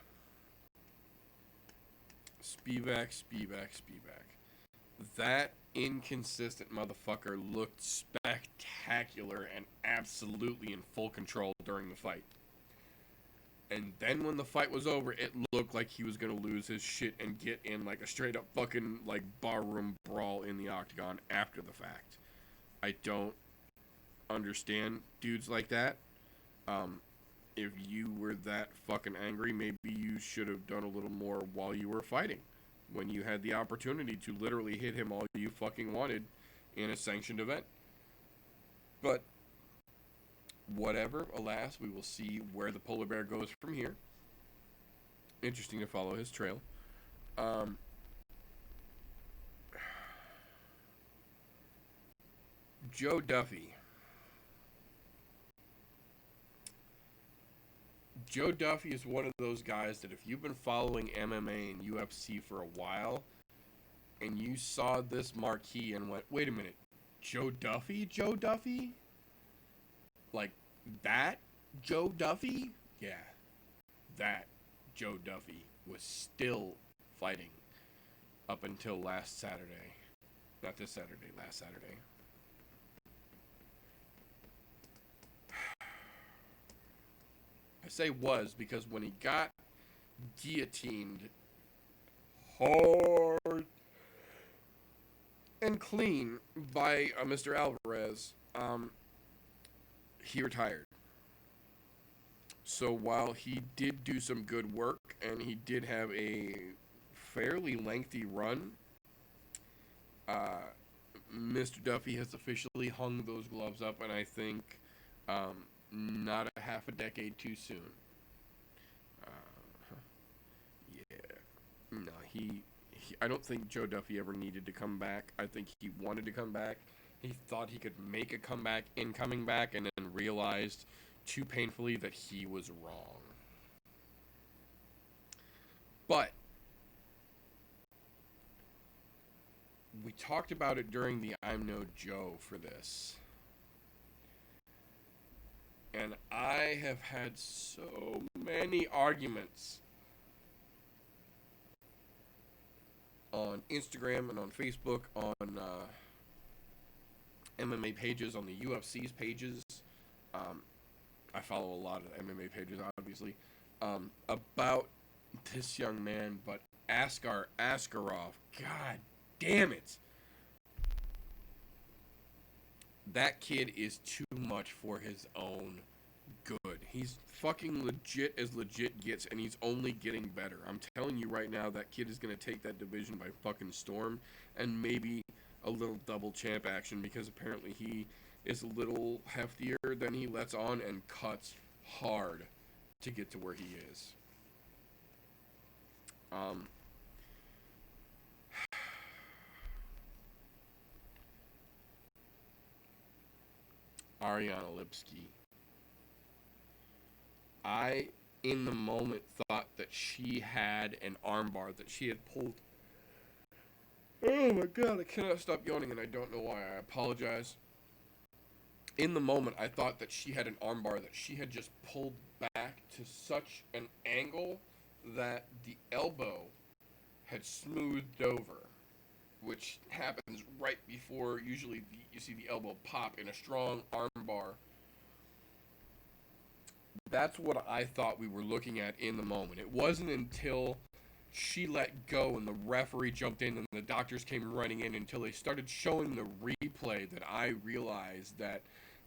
That inconsistent motherfucker looked spectacular and absolutely in full control during the fight. And then when the fight was over, it looked like he was going to lose his shit and get in like a straight up fucking like barroom brawl in the octagon after the fact. I don't understand dudes like that. If you were that fucking angry, maybe you should have done a little more while you were fighting. When you had the opportunity to literally hit him all you fucking wanted in a sanctioned event. But whatever, alas, we will see where the polar bear goes from here. Interesting to follow his trail. Joe Duffy. Joe Duffy is one of those guys that if you've been following MMA and UFC for a while, and you saw this marquee and went, wait a minute, Joe Duffy? Joe Duffy? Like, that Joe Duffy? Yeah, that Joe Duffy was still fighting up until last Saturday. Not this Saturday, last Saturday. I say was because when he got guillotined hard and clean by Mr. Alvarez, he retired. So while he did do some good work and he did have a fairly lengthy run, Mr. Duffy has officially hung those gloves up, and I think not a half a decade too soon. Yeah. No, he I don't think Joe Duffy ever needed to come back. I think he wanted to come back. He thought he could make a comeback in coming back, and then realized too painfully that he was wrong. But we talked about it during the I'm No Joe for this. And I have had so many arguments on Instagram and on Facebook, on MMA pages, on the UFC's pages. I follow a lot of MMA pages, obviously, about this young man, but Askar Askarov, god damn it. That kid is too much for his own good. He's fucking legit as legit gets, and he's only getting better. I'm telling you right now, that kid is going to take that division by fucking storm, and maybe a little double champ action, because apparently he is a little heftier than he lets on and cuts hard to get to where he is. Ariana Lipski. I, in the moment, thought that she had an armbar that she had pulled. Oh my god, I cannot stop yawning, and I don't know why. I apologize. In the moment, I thought that she had an armbar that she had just pulled back to such an angle that the elbow had smoothed over, which happens right before usually you see the elbow pop in a strong armbar. That's what I thought we were looking at in the moment. It wasn't until she let go and the referee jumped in and the doctors came running in until they started showing the replay that I realized that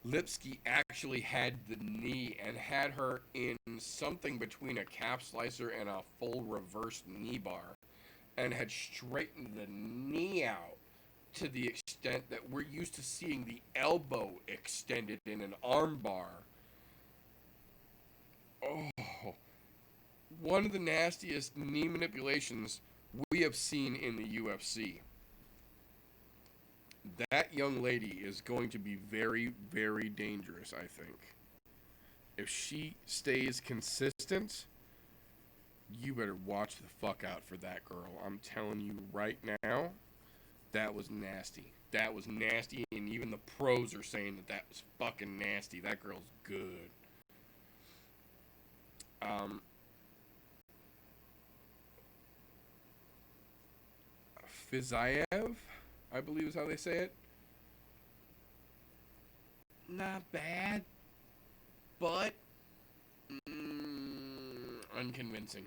Lipski actually had the knee and had her in something between a calf slicer and a full reverse knee bar, and had straightened the knee out to the extent that we're used to seeing the elbow extended in an arm bar. Oh, one of the nastiest knee manipulations we have seen in the UFC. That young lady is going to be very, very dangerous, I think. If she stays consistent, you better watch the fuck out for that girl. I'm telling you right now, that was nasty. That was nasty, and even the pros are saying that that was fucking nasty. That girl's good. Fizayev, I believe is how they say it. Not bad, but unconvincing.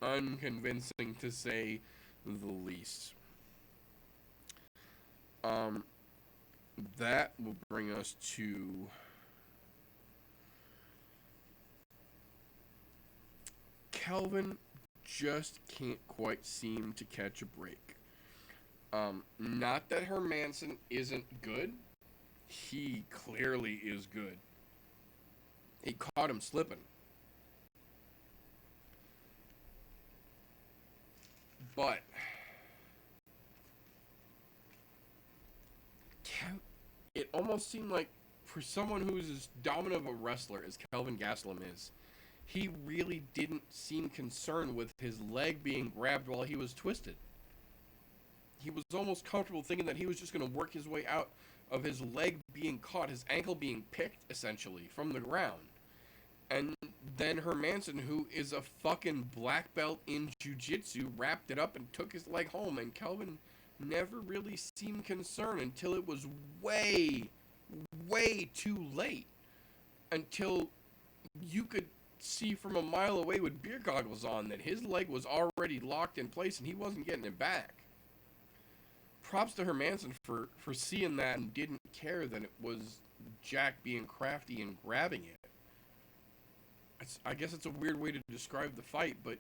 Unconvincing to say the least. That will bring us to Kelvin just can't quite seem to catch a break. Not that Hermanson isn't good. He clearly is good. He caught him slipping. But it almost seemed like for someone who is as dominant of a wrestler as Kelvin Gastelum is, he really didn't seem concerned with his leg being grabbed while he was twisted. He was almost comfortable thinking that he was just going to work his way out of his leg being caught, his ankle being picked, essentially, from the ground. And then Hermanson, who is a fucking black belt in jiu-jitsu, wrapped it up and took his leg home. And Kelvin never really seemed concerned until it was way, way too late. Until you could see from a mile away with beer goggles on that his leg was already locked in place and he wasn't getting it back. Props to Hermanson for seeing that and didn't care that it was Jack being crafty and grabbing it. I guess it's a weird way to describe the fight, but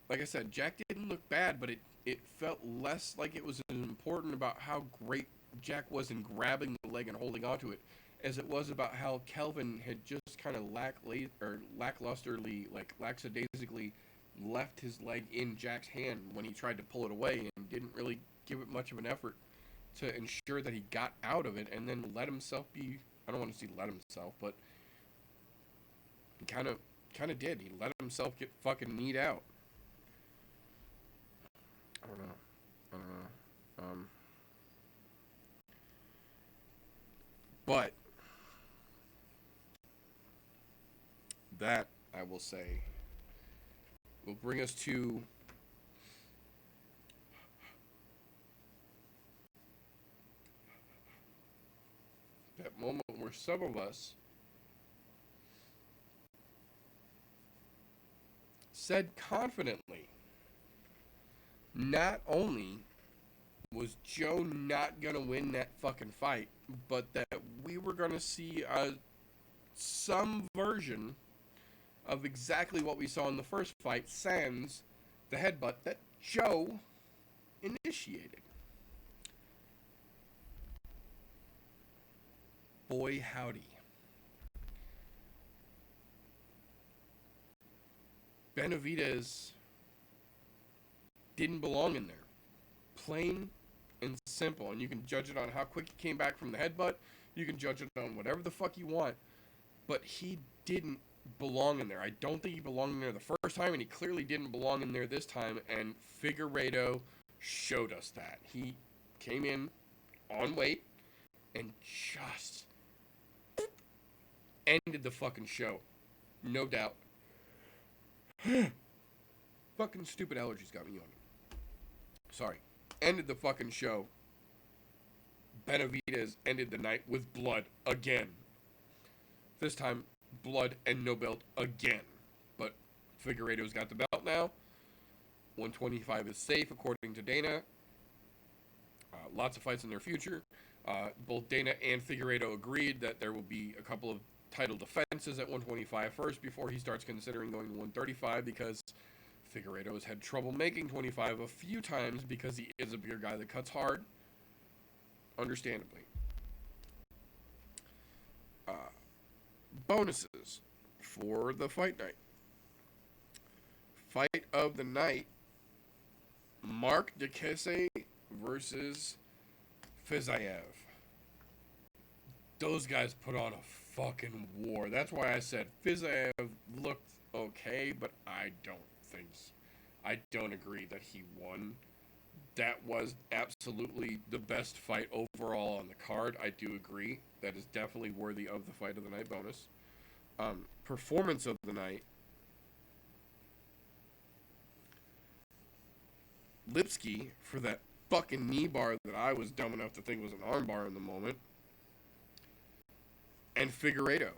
like I said, Jack didn't look bad, but it felt less like it was important about how great Jack was in grabbing the leg and holding onto it, as it was about how Kelvin had just kind of lacklusterly, like lackadaisically, left his leg in Jack's hand when he tried to pull it away and didn't really give it much of an effort to ensure that he got out of it, and then let himself be, I don't want to say let himself, but he kind of did. He let himself get fucking kneed out. I don't know. But that, I will say, will bring us to that moment where some of us said confidently, not only was Joe not going to win that fucking fight, but that we were going to see some version of exactly what we saw in the first fight, sans the headbutt that Joe initiated. Boy, howdy. Benavidez didn't belong in there. Plain and simple. And you can judge it on how quick he came back from the headbutt. You can judge it on whatever the fuck you want. But he didn't belong in there. I don't think he belonged in there the first time, and he clearly didn't belong in there this time. And Figueiredo showed us that. He came in on weight and just ended the fucking show. No doubt. Fucking stupid allergies got me yawning. Sorry. Ended the fucking show. Benavidez ended the night with blood again. This time, blood and no belt again. But Figueiredo's got the belt now. 125 is safe, according to Dana. Lots of fights in their future. Both Dana and Figueiredo agreed that there will be a couple of title defenses at 125 first before he starts considering going to 135, because Figueiredo has had trouble making 25 a few times because he is a bigger guy that cuts hard. Understandably. Bonuses for the fight night. Fight of the night, Mark Diakise versus Fiziev. Those guys put on a fucking war. That's why I said Fiziev looked okay, but I don't agree that he won. That was absolutely the best fight overall on the card. I do agree. That is definitely worthy of the fight of the night bonus. Performance of the night, Lipski for that fucking knee bar that I was dumb enough to think was an arm bar in the moment. And Figueiredo.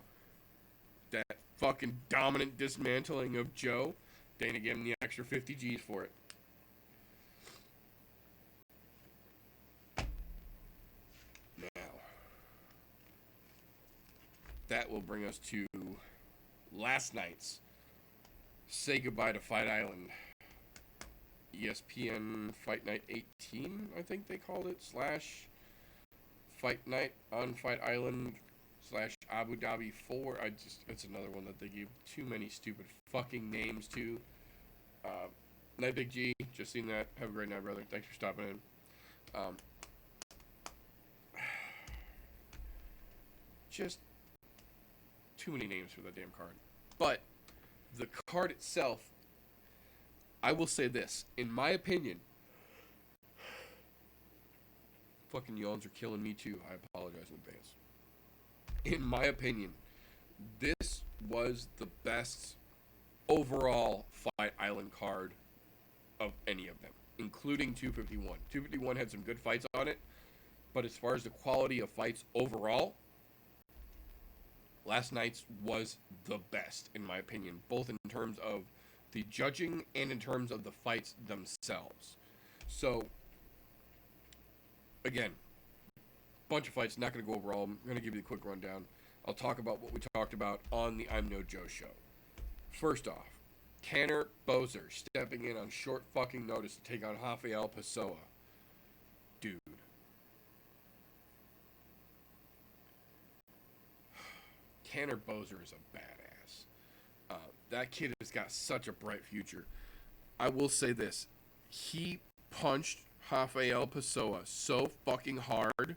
That fucking dominant dismantling of Joe, Dana gave him the extra 50 G's for it. Now, that will bring us to last night's Say Goodbye to Fight Island. ESPN Fight Night 18, I think they called it, / Fight Night on Fight Island / Abu Dhabi 4. It's another one that they gave too many stupid fucking names to. Night Big G, just seen that. Have a great night, brother. Thanks for stopping in. Just too many names for that damn card. But the card itself, I will say this, in my opinion, fucking yawns are killing me too. I apologize in advance. In my opinion, this was the best overall Fight Island card of any of them, including 251. 251 had some good fights on it, but as far as the quality of fights overall, last night's was the best, in my opinion, both in terms of the judging and in terms of the fights themselves. So, again, bunch of fights, not going to go over all. I'm going to give you a quick rundown. I'll talk about what we talked about on the I'm No Joe show. First off, Tanner Boser stepping in on short fucking notice to take on Rafael Pessoa. Dude. Tanner Boser is a badass. That kid has got such a bright future. I will say this. He punched Rafael Pessoa so fucking hard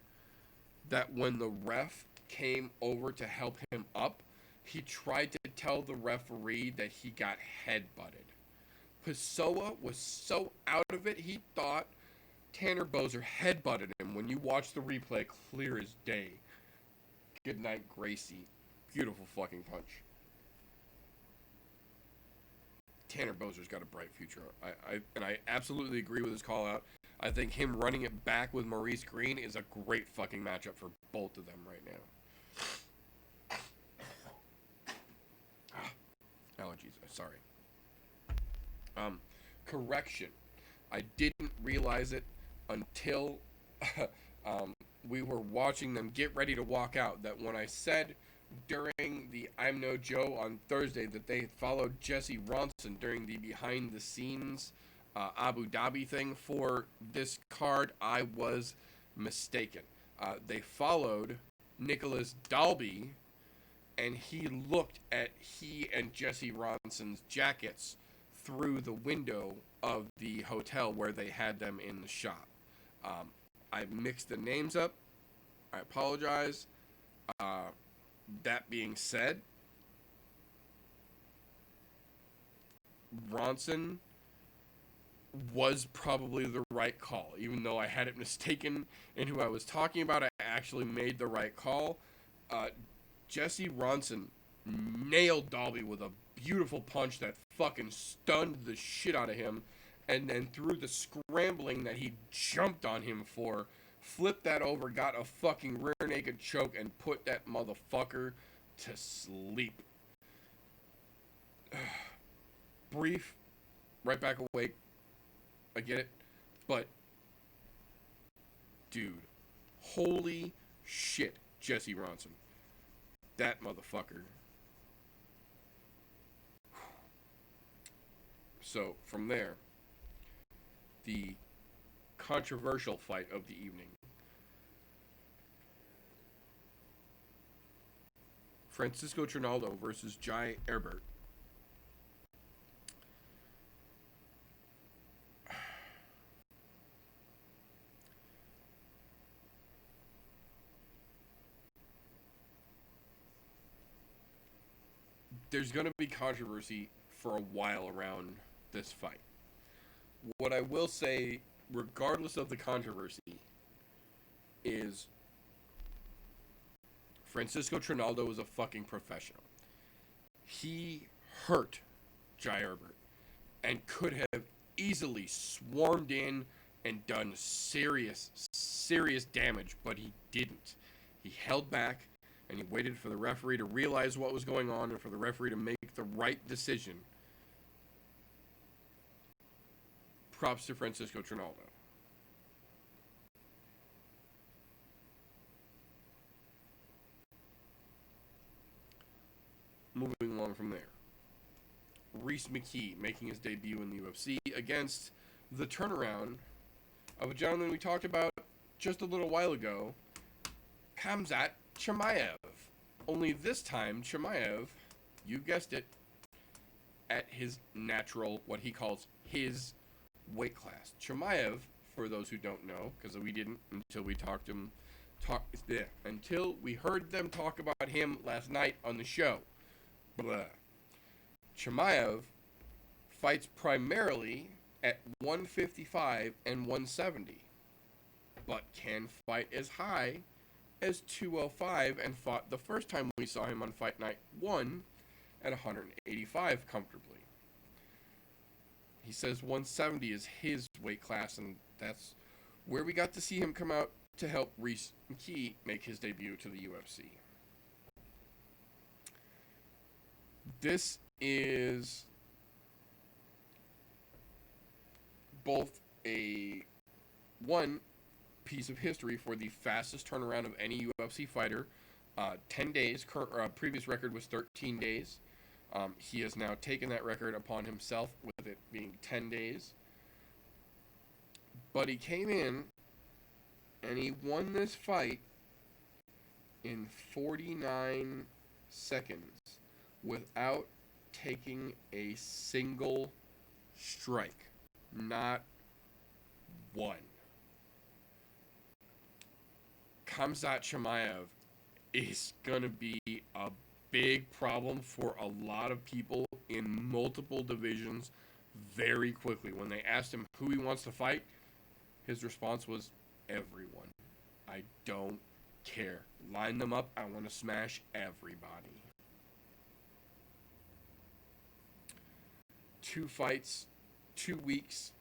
that when the ref came over to help him up, he tried to tell the referee that he got headbutted. Pessoa was so out of it, he thought Tanner Boser headbutted him. When you watch the replay, clear as day. Good night, Gracie. Beautiful fucking punch. Tanner Boser's got a bright future. I absolutely agree with his call out. I think him running it back with Maurice Green is a great fucking matchup for both of them right now. Allergies, sorry. Correction. I didn't realize it until we were watching them get ready to walk out, that when I said during the I'm No Joe on Thursday that they followed Jesse Ronson during the behind the scenes Abu Dhabi thing for this card, I was mistaken. They followed Nicholas Dalby, and he looked at he and Jesse Ronson's jackets through the window of the hotel where they had them in the shop. I mixed the names up. I apologize. That being said, Ronson was probably the right call. Even though I had it mistaken in who I was talking about, I actually made the right call. Jesse Ronson nailed Dalby with a beautiful punch that fucking stunned the shit out of him, and then through the scrambling that he jumped on him for, flipped that over, got a fucking rear naked choke, and put that motherfucker to sleep. Brief, right back awake. I get it. But, dude, holy shit, Jesse Ronson. That motherfucker. So, from there, the controversial fight of the evening. Francisco Trinaldo versus Jai Herbert. There's going to be controversy for a while around this fight. What I will say, regardless of the controversy, is Francisco Trinaldo is a fucking professional. He hurt Jai Herbert and could have easily swarmed in and done serious damage, but he didn't. He held back and he waited for the referee to realize what was going on and for the referee to make the right decision. Props to Francisco Trinaldo. Moving along from there. Rhys McKee making his debut in the UFC against the turnaround of a gentleman we talked about just a little while ago, Khamzat Chimaev. Only this time, Chimaev, you guessed it, at his natural, what he calls his weight class. Chimaev, for those who don't know, because we didn't until we until we heard them talk about him last night on the show. Blah. Chimaev fights primarily at 155 and 170, but can fight as high as 205 and fought the first time we saw him on Fight Night 1 at 185 comfortably. He says 170 is his weight class, and that's where we got to see him come out to help Rhys McKee make his debut to the UFC. This is both one piece of history for the fastest turnaround of any UFC fighter. 10 days. Previous record was 13 days. He has now taken that record upon himself with it being 10 days. But he came in and he won this fight in 49 seconds without taking a single strike. Not one. Khamzat Chimaev is going to be a big problem for a lot of people in multiple divisions very quickly. When they asked him who he wants to fight, his response was, everyone. I don't care. Line them up. I want to smash everybody. 2 fights, 2 weeks,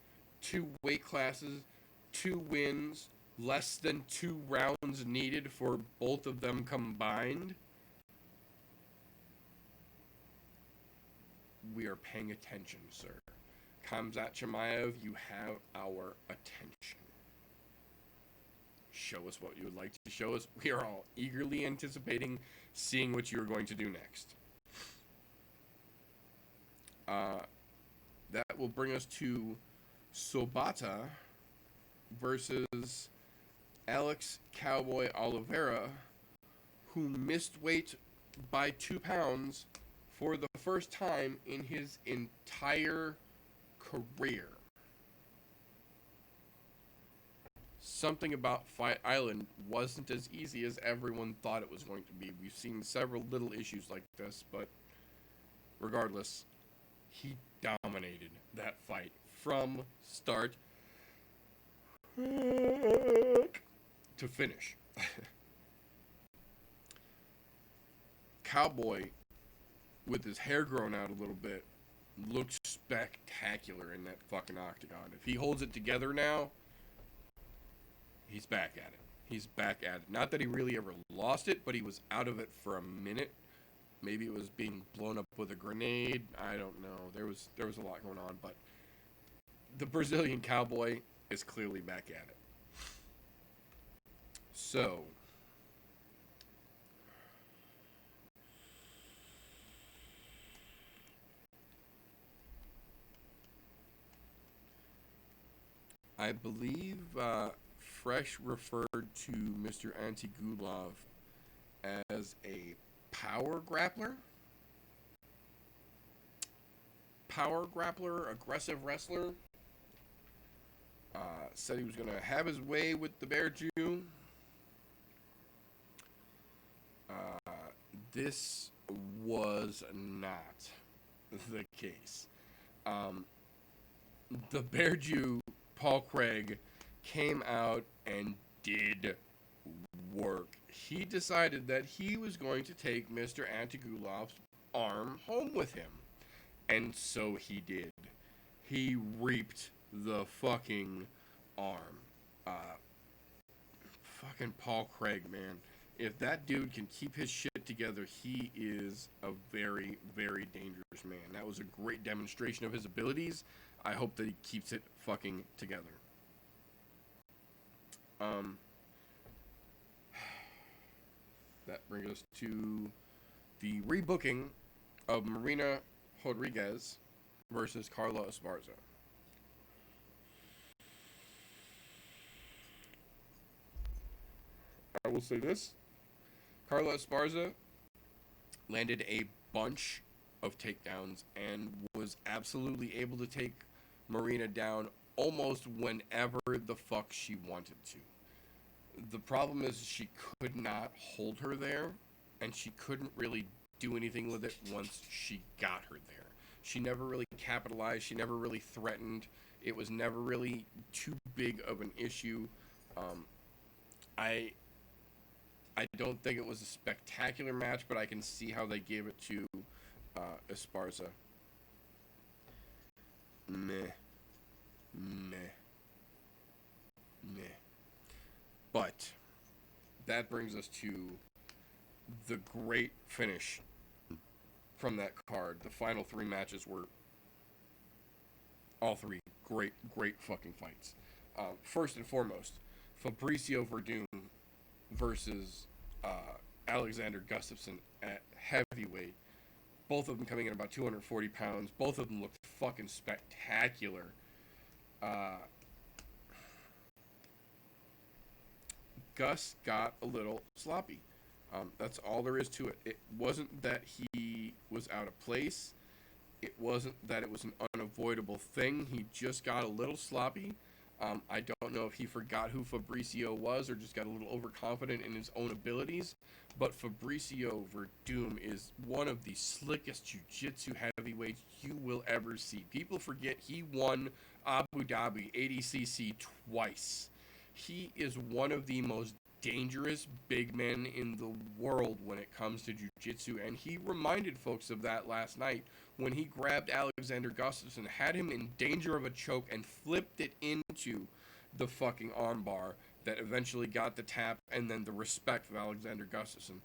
2 weight classes, 2 wins, less than 2 rounds needed for both of them combined. We are paying attention, sir. Khamzat Chimaev, you have our attention. Show us what you would like to show us. We are all eagerly anticipating seeing what you're going to do next. That will bring us to Sobata versus Alex Cowboy Oliveira, who missed weight by 2 pounds for the first time in his entire career. Something about Fight Island wasn't as easy as everyone thought it was going to be. We've seen several little issues like this, but regardless, he dominated that fight from start to finish. Cowboy, with his hair grown out a little bit, looks spectacular in that fucking octagon. If he holds it together now, he's back at it. He's back at it. Not that he really ever lost it, but he was out of it for a minute. Maybe it was being blown up with a grenade. I don't know. There was a lot going on, but the Brazilian Cowboy is clearly back at it. So, I believe Fresh referred to Mr. Antigulov as a power grappler, aggressive wrestler. Said he was going to have his way with the Bear Jew. This was not the case. The Bear Jew, Paul Craig, came out and did work. He decided that he was going to take Mr. Antigulov's arm home with him. And so he did. He reaped the fucking arm. Fucking Paul Craig, man. If that dude can keep his shit together, he is a very, very dangerous man. That was a great demonstration of his abilities. I hope that he keeps it fucking together. That brings us to the rebooking of Marina Rodriguez versus Carla Esparza. I will say this. Carla Esparza landed a bunch of takedowns and was absolutely able to take Marina down almost whenever the fuck she wanted to. The problem is she could not hold her there, and she couldn't really do anything with it once she got her there. She never really capitalized. She never really threatened. It was never really too big of an issue. I I don't think it was a spectacular match, but I can see how they gave it to Esparza. Meh. But that brings us to the great finish from that card. The final three matches were all three great fucking fights. First and foremost, Fabricio Verdum versus Alexander Gustafsson at heavyweight. Both of them coming in about 240 pounds. Both of them looked fucking spectacular. Gus got a little sloppy. That's all there is to it. It wasn't that he was out of place. It wasn't that it was an unavoidable thing. He just got a little sloppy. I don't know if he forgot who Fabricio was or just got a little overconfident in his own abilities. But Fabricio Verdum is one of the slickest jiu-jitsu heavyweights you will ever see. People forget he won Abu Dhabi 80cc twice. He is one of the most dangerous big men in the world when it comes to jiu-jitsu, and he reminded folks of that last night when he grabbed Alexander Gustafsson, had him in danger of a choke, and flipped it into the fucking armbar that eventually got the tap and then the respect of Alexander Gustafsson.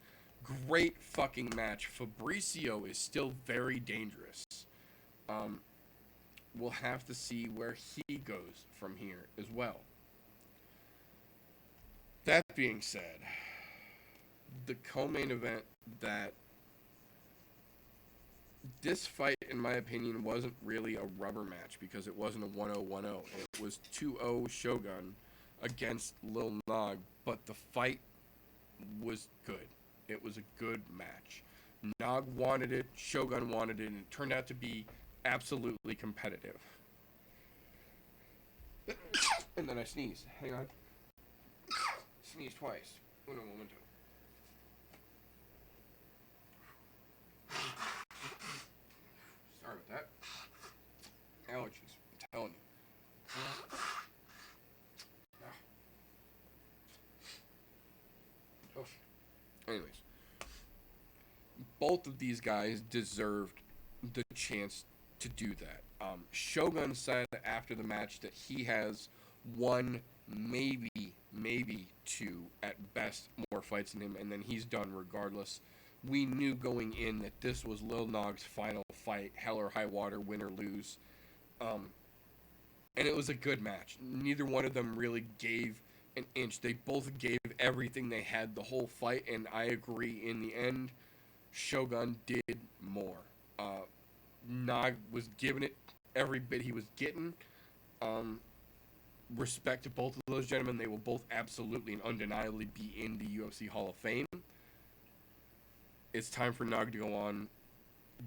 Great fucking match. Fabricio is still very dangerous. We'll have to see where he goes from here as well. That being said, the co-main event, that this fight, in my opinion, wasn't really a rubber match because it wasn't a 1-0-1-0. It was 2-0 Shogun against Lil Nog, but the fight was good. It was a good match. Nog wanted it, Shogun wanted it, and it turned out to be absolutely competitive. And then I sneezed. Hang on. Sneeze twice. Uno momento. Sorry about that. Allergies. I'm telling you. Anyways. Both of these guys deserved the chance to do that. Shogun said after the match that he has one, maybe two, at best, more fights in him, and then he's done regardless. We knew going in that this was Lil Nog's final fight, hell or high water, win or lose. And it was a good match. Neither one of them really gave an inch. They both gave everything they had the whole fight, and I agree, in the end, Shogun did more. Nog was giving it every bit he was getting. Respect to both of those gentlemen. They will both absolutely and undeniably be in the UFC Hall of Fame. It's time for Nog to go on.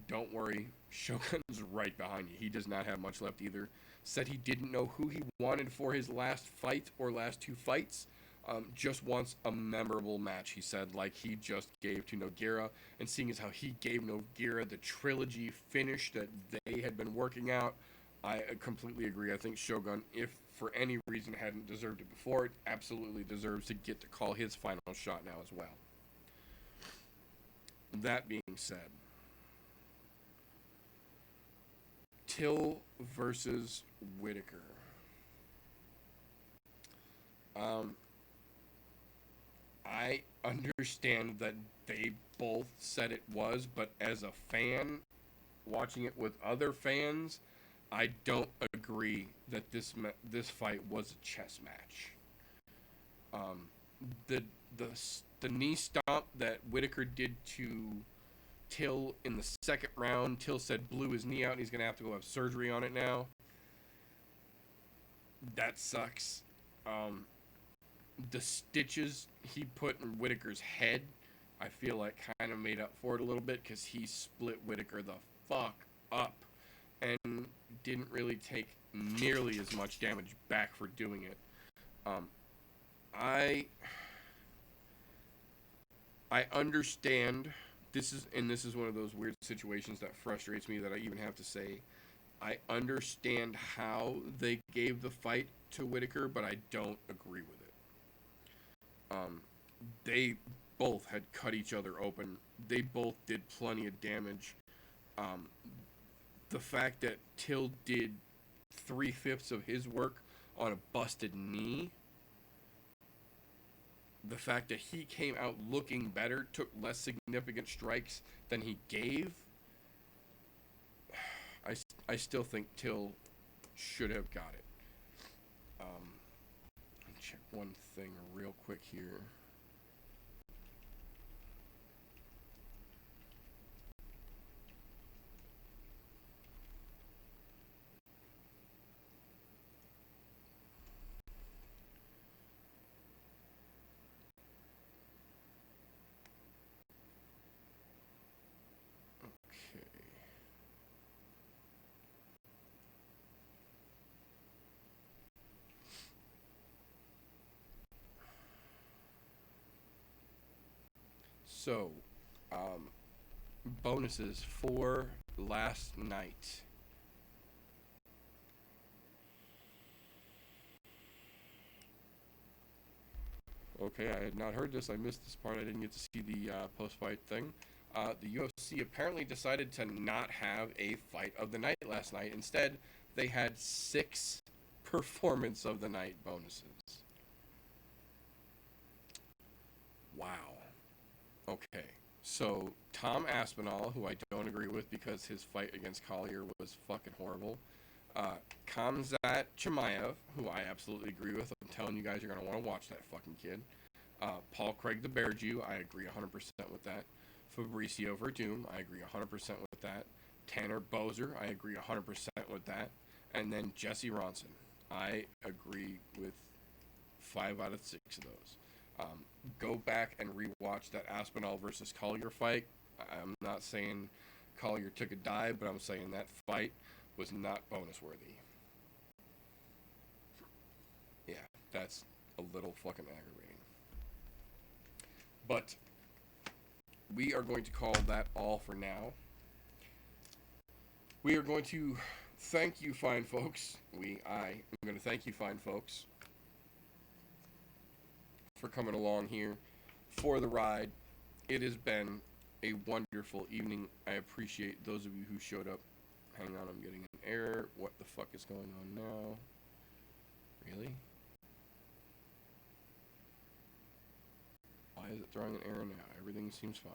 Don't worry, Shogun's right behind you. He does not have much left either. Said he didn't know who he wanted for his last fight or last two fights. Just wants a memorable match, he said, like he just gave to Nogueira. And seeing as how he gave Nogueira the trilogy finish that they had been working out, I completely agree. I think Shogun, if for any reason hadn't deserved it before, it absolutely deserves to get to call his final shot now as well. That being said, Till versus Whitaker. I understand that they both said it was, but as a fan watching it with other fans, I don't agree that this fight was a chess match. Um, the the the knee stomp that Whitaker did to Till in the second round, Till said blew his knee out and he's gonna have to go have surgery on it now. That sucks. Um, the stitches he put in Whitaker's head, I feel like kind of made up for it a little bit because he split Whitaker the fuck up and didn't really take nearly as much damage back for doing it. Um, I I understand this is one of those weird situations that frustrates me that I even have to say I understand how they gave the fight to Whitaker, but I don't agree with it. They both had cut each other open. They both did plenty of damage. Um, the fact that Till did 3/5 of his work on a busted knee, the fact that he came out looking better, took less significant strikes than he gave, I still think Till should have got it. Let me check one thing real quick here. Okay. So, um, bonuses for last night. Okay, I had not heard this. I missed this part. I didn't get to see the post-fight thing. The UFC apparently decided to not have a fight of the night last night. Instead, they had 6 performance of the night bonuses. Wow. Okay. So, Tom Aspinall, who I don't agree with because his fight against Collier was fucking horrible. Khamzat Chimaev, who I absolutely agree with. I'm telling you guys, you're going to want to watch that fucking kid. Paul Craig the Bear Jew, I agree 100% with that. Fabricio Verdum, I agree 100% with that. Tanner Bozer, I agree 100% with that. And then Jesse Ronson, I agree with 5 out of 6 of those. Go back and rewatch that Aspinall versus Collier fight. I'm not saying Collier took a dive, but I'm saying that fight was not bonus worthy. Yeah, that's a little fucking aggravating. But we are going to call that all for now. We are going to thank you, fine folks. I am going to thank you, fine folks, for coming along here for the ride. It has been a wonderful evening. I appreciate those of you who showed up. Hang on, I'm getting an error. What the fuck is going on now? Really? Why is it throwing an error now? Everything seems fine.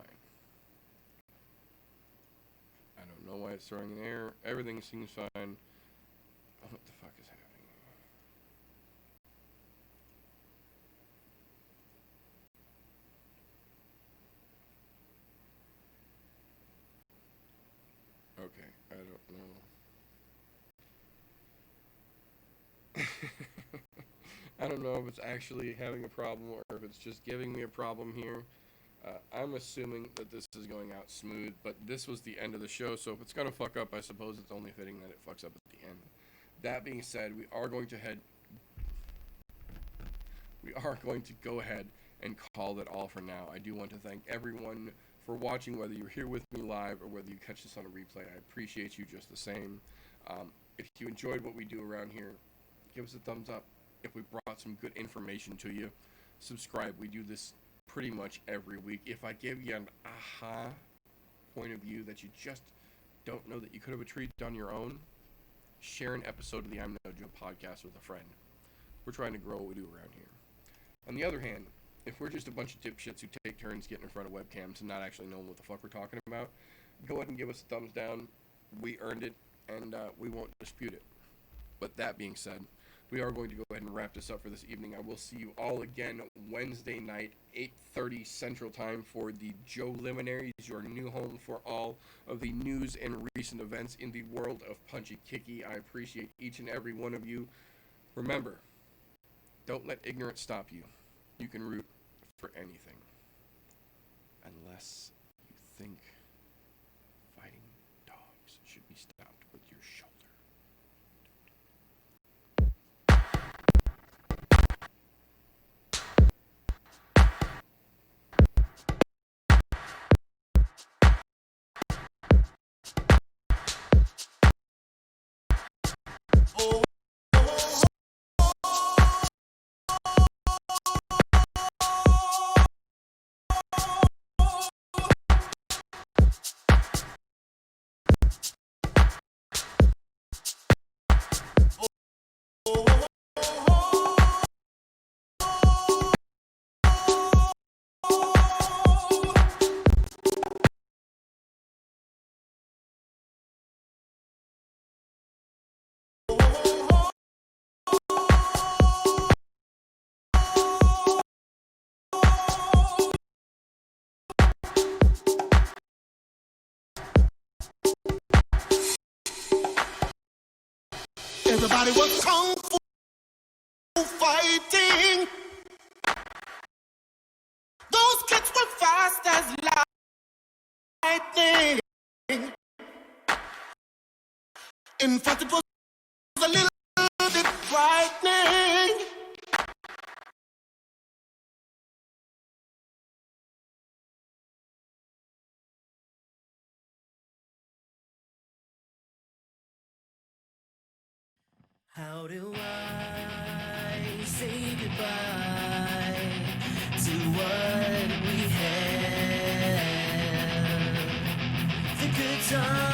I don't know why it's throwing an error. Everything seems fine. What the fuck is happening? Okay, I don't know. I don't know if it's actually having a problem or if it's just giving me a problem here. I'm assuming that this is going out smooth, but this was the end of the show, so if it's going to fuck up, I suppose it's only fitting that it fucks up at the end. That being said, we are going to go ahead and call it all for now. I do want to thank everyone for watching, whether you're here with me live or whether you catch this on a replay. I appreciate you just the same. If you enjoyed what we do around here, give us a thumbs up. If we brought some good information to you, subscribe. We do this pretty much every week. If I give you an aha point of view that you just don't know that you could have achieved on your own, share an episode of the I'm No Joe podcast with a friend. We're trying to grow what we do around here. On the other hand, if we're just a bunch of dipshits who take turns getting in front of webcams and not actually knowing what the fuck we're talking about, go ahead and give us a thumbs down. We earned it, and we won't dispute it. But that being said, we are going to go ahead and wrap this up for this evening. I will see you all again Wednesday night, 8:30 Central Time, for the Joe Liminaries, your new home for all of the news and recent events in the world of Punchy Kicky. I appreciate each and every one of you. Remember, don't let ignorance stop you. You can root for anything, unless you think fighting dogs should be stopped with your shoulder. Everybody was kung fu fighting. Those kids were fast as lightning. In fact, it was a little bit frightening. How do I say goodbye to what we had? The good times.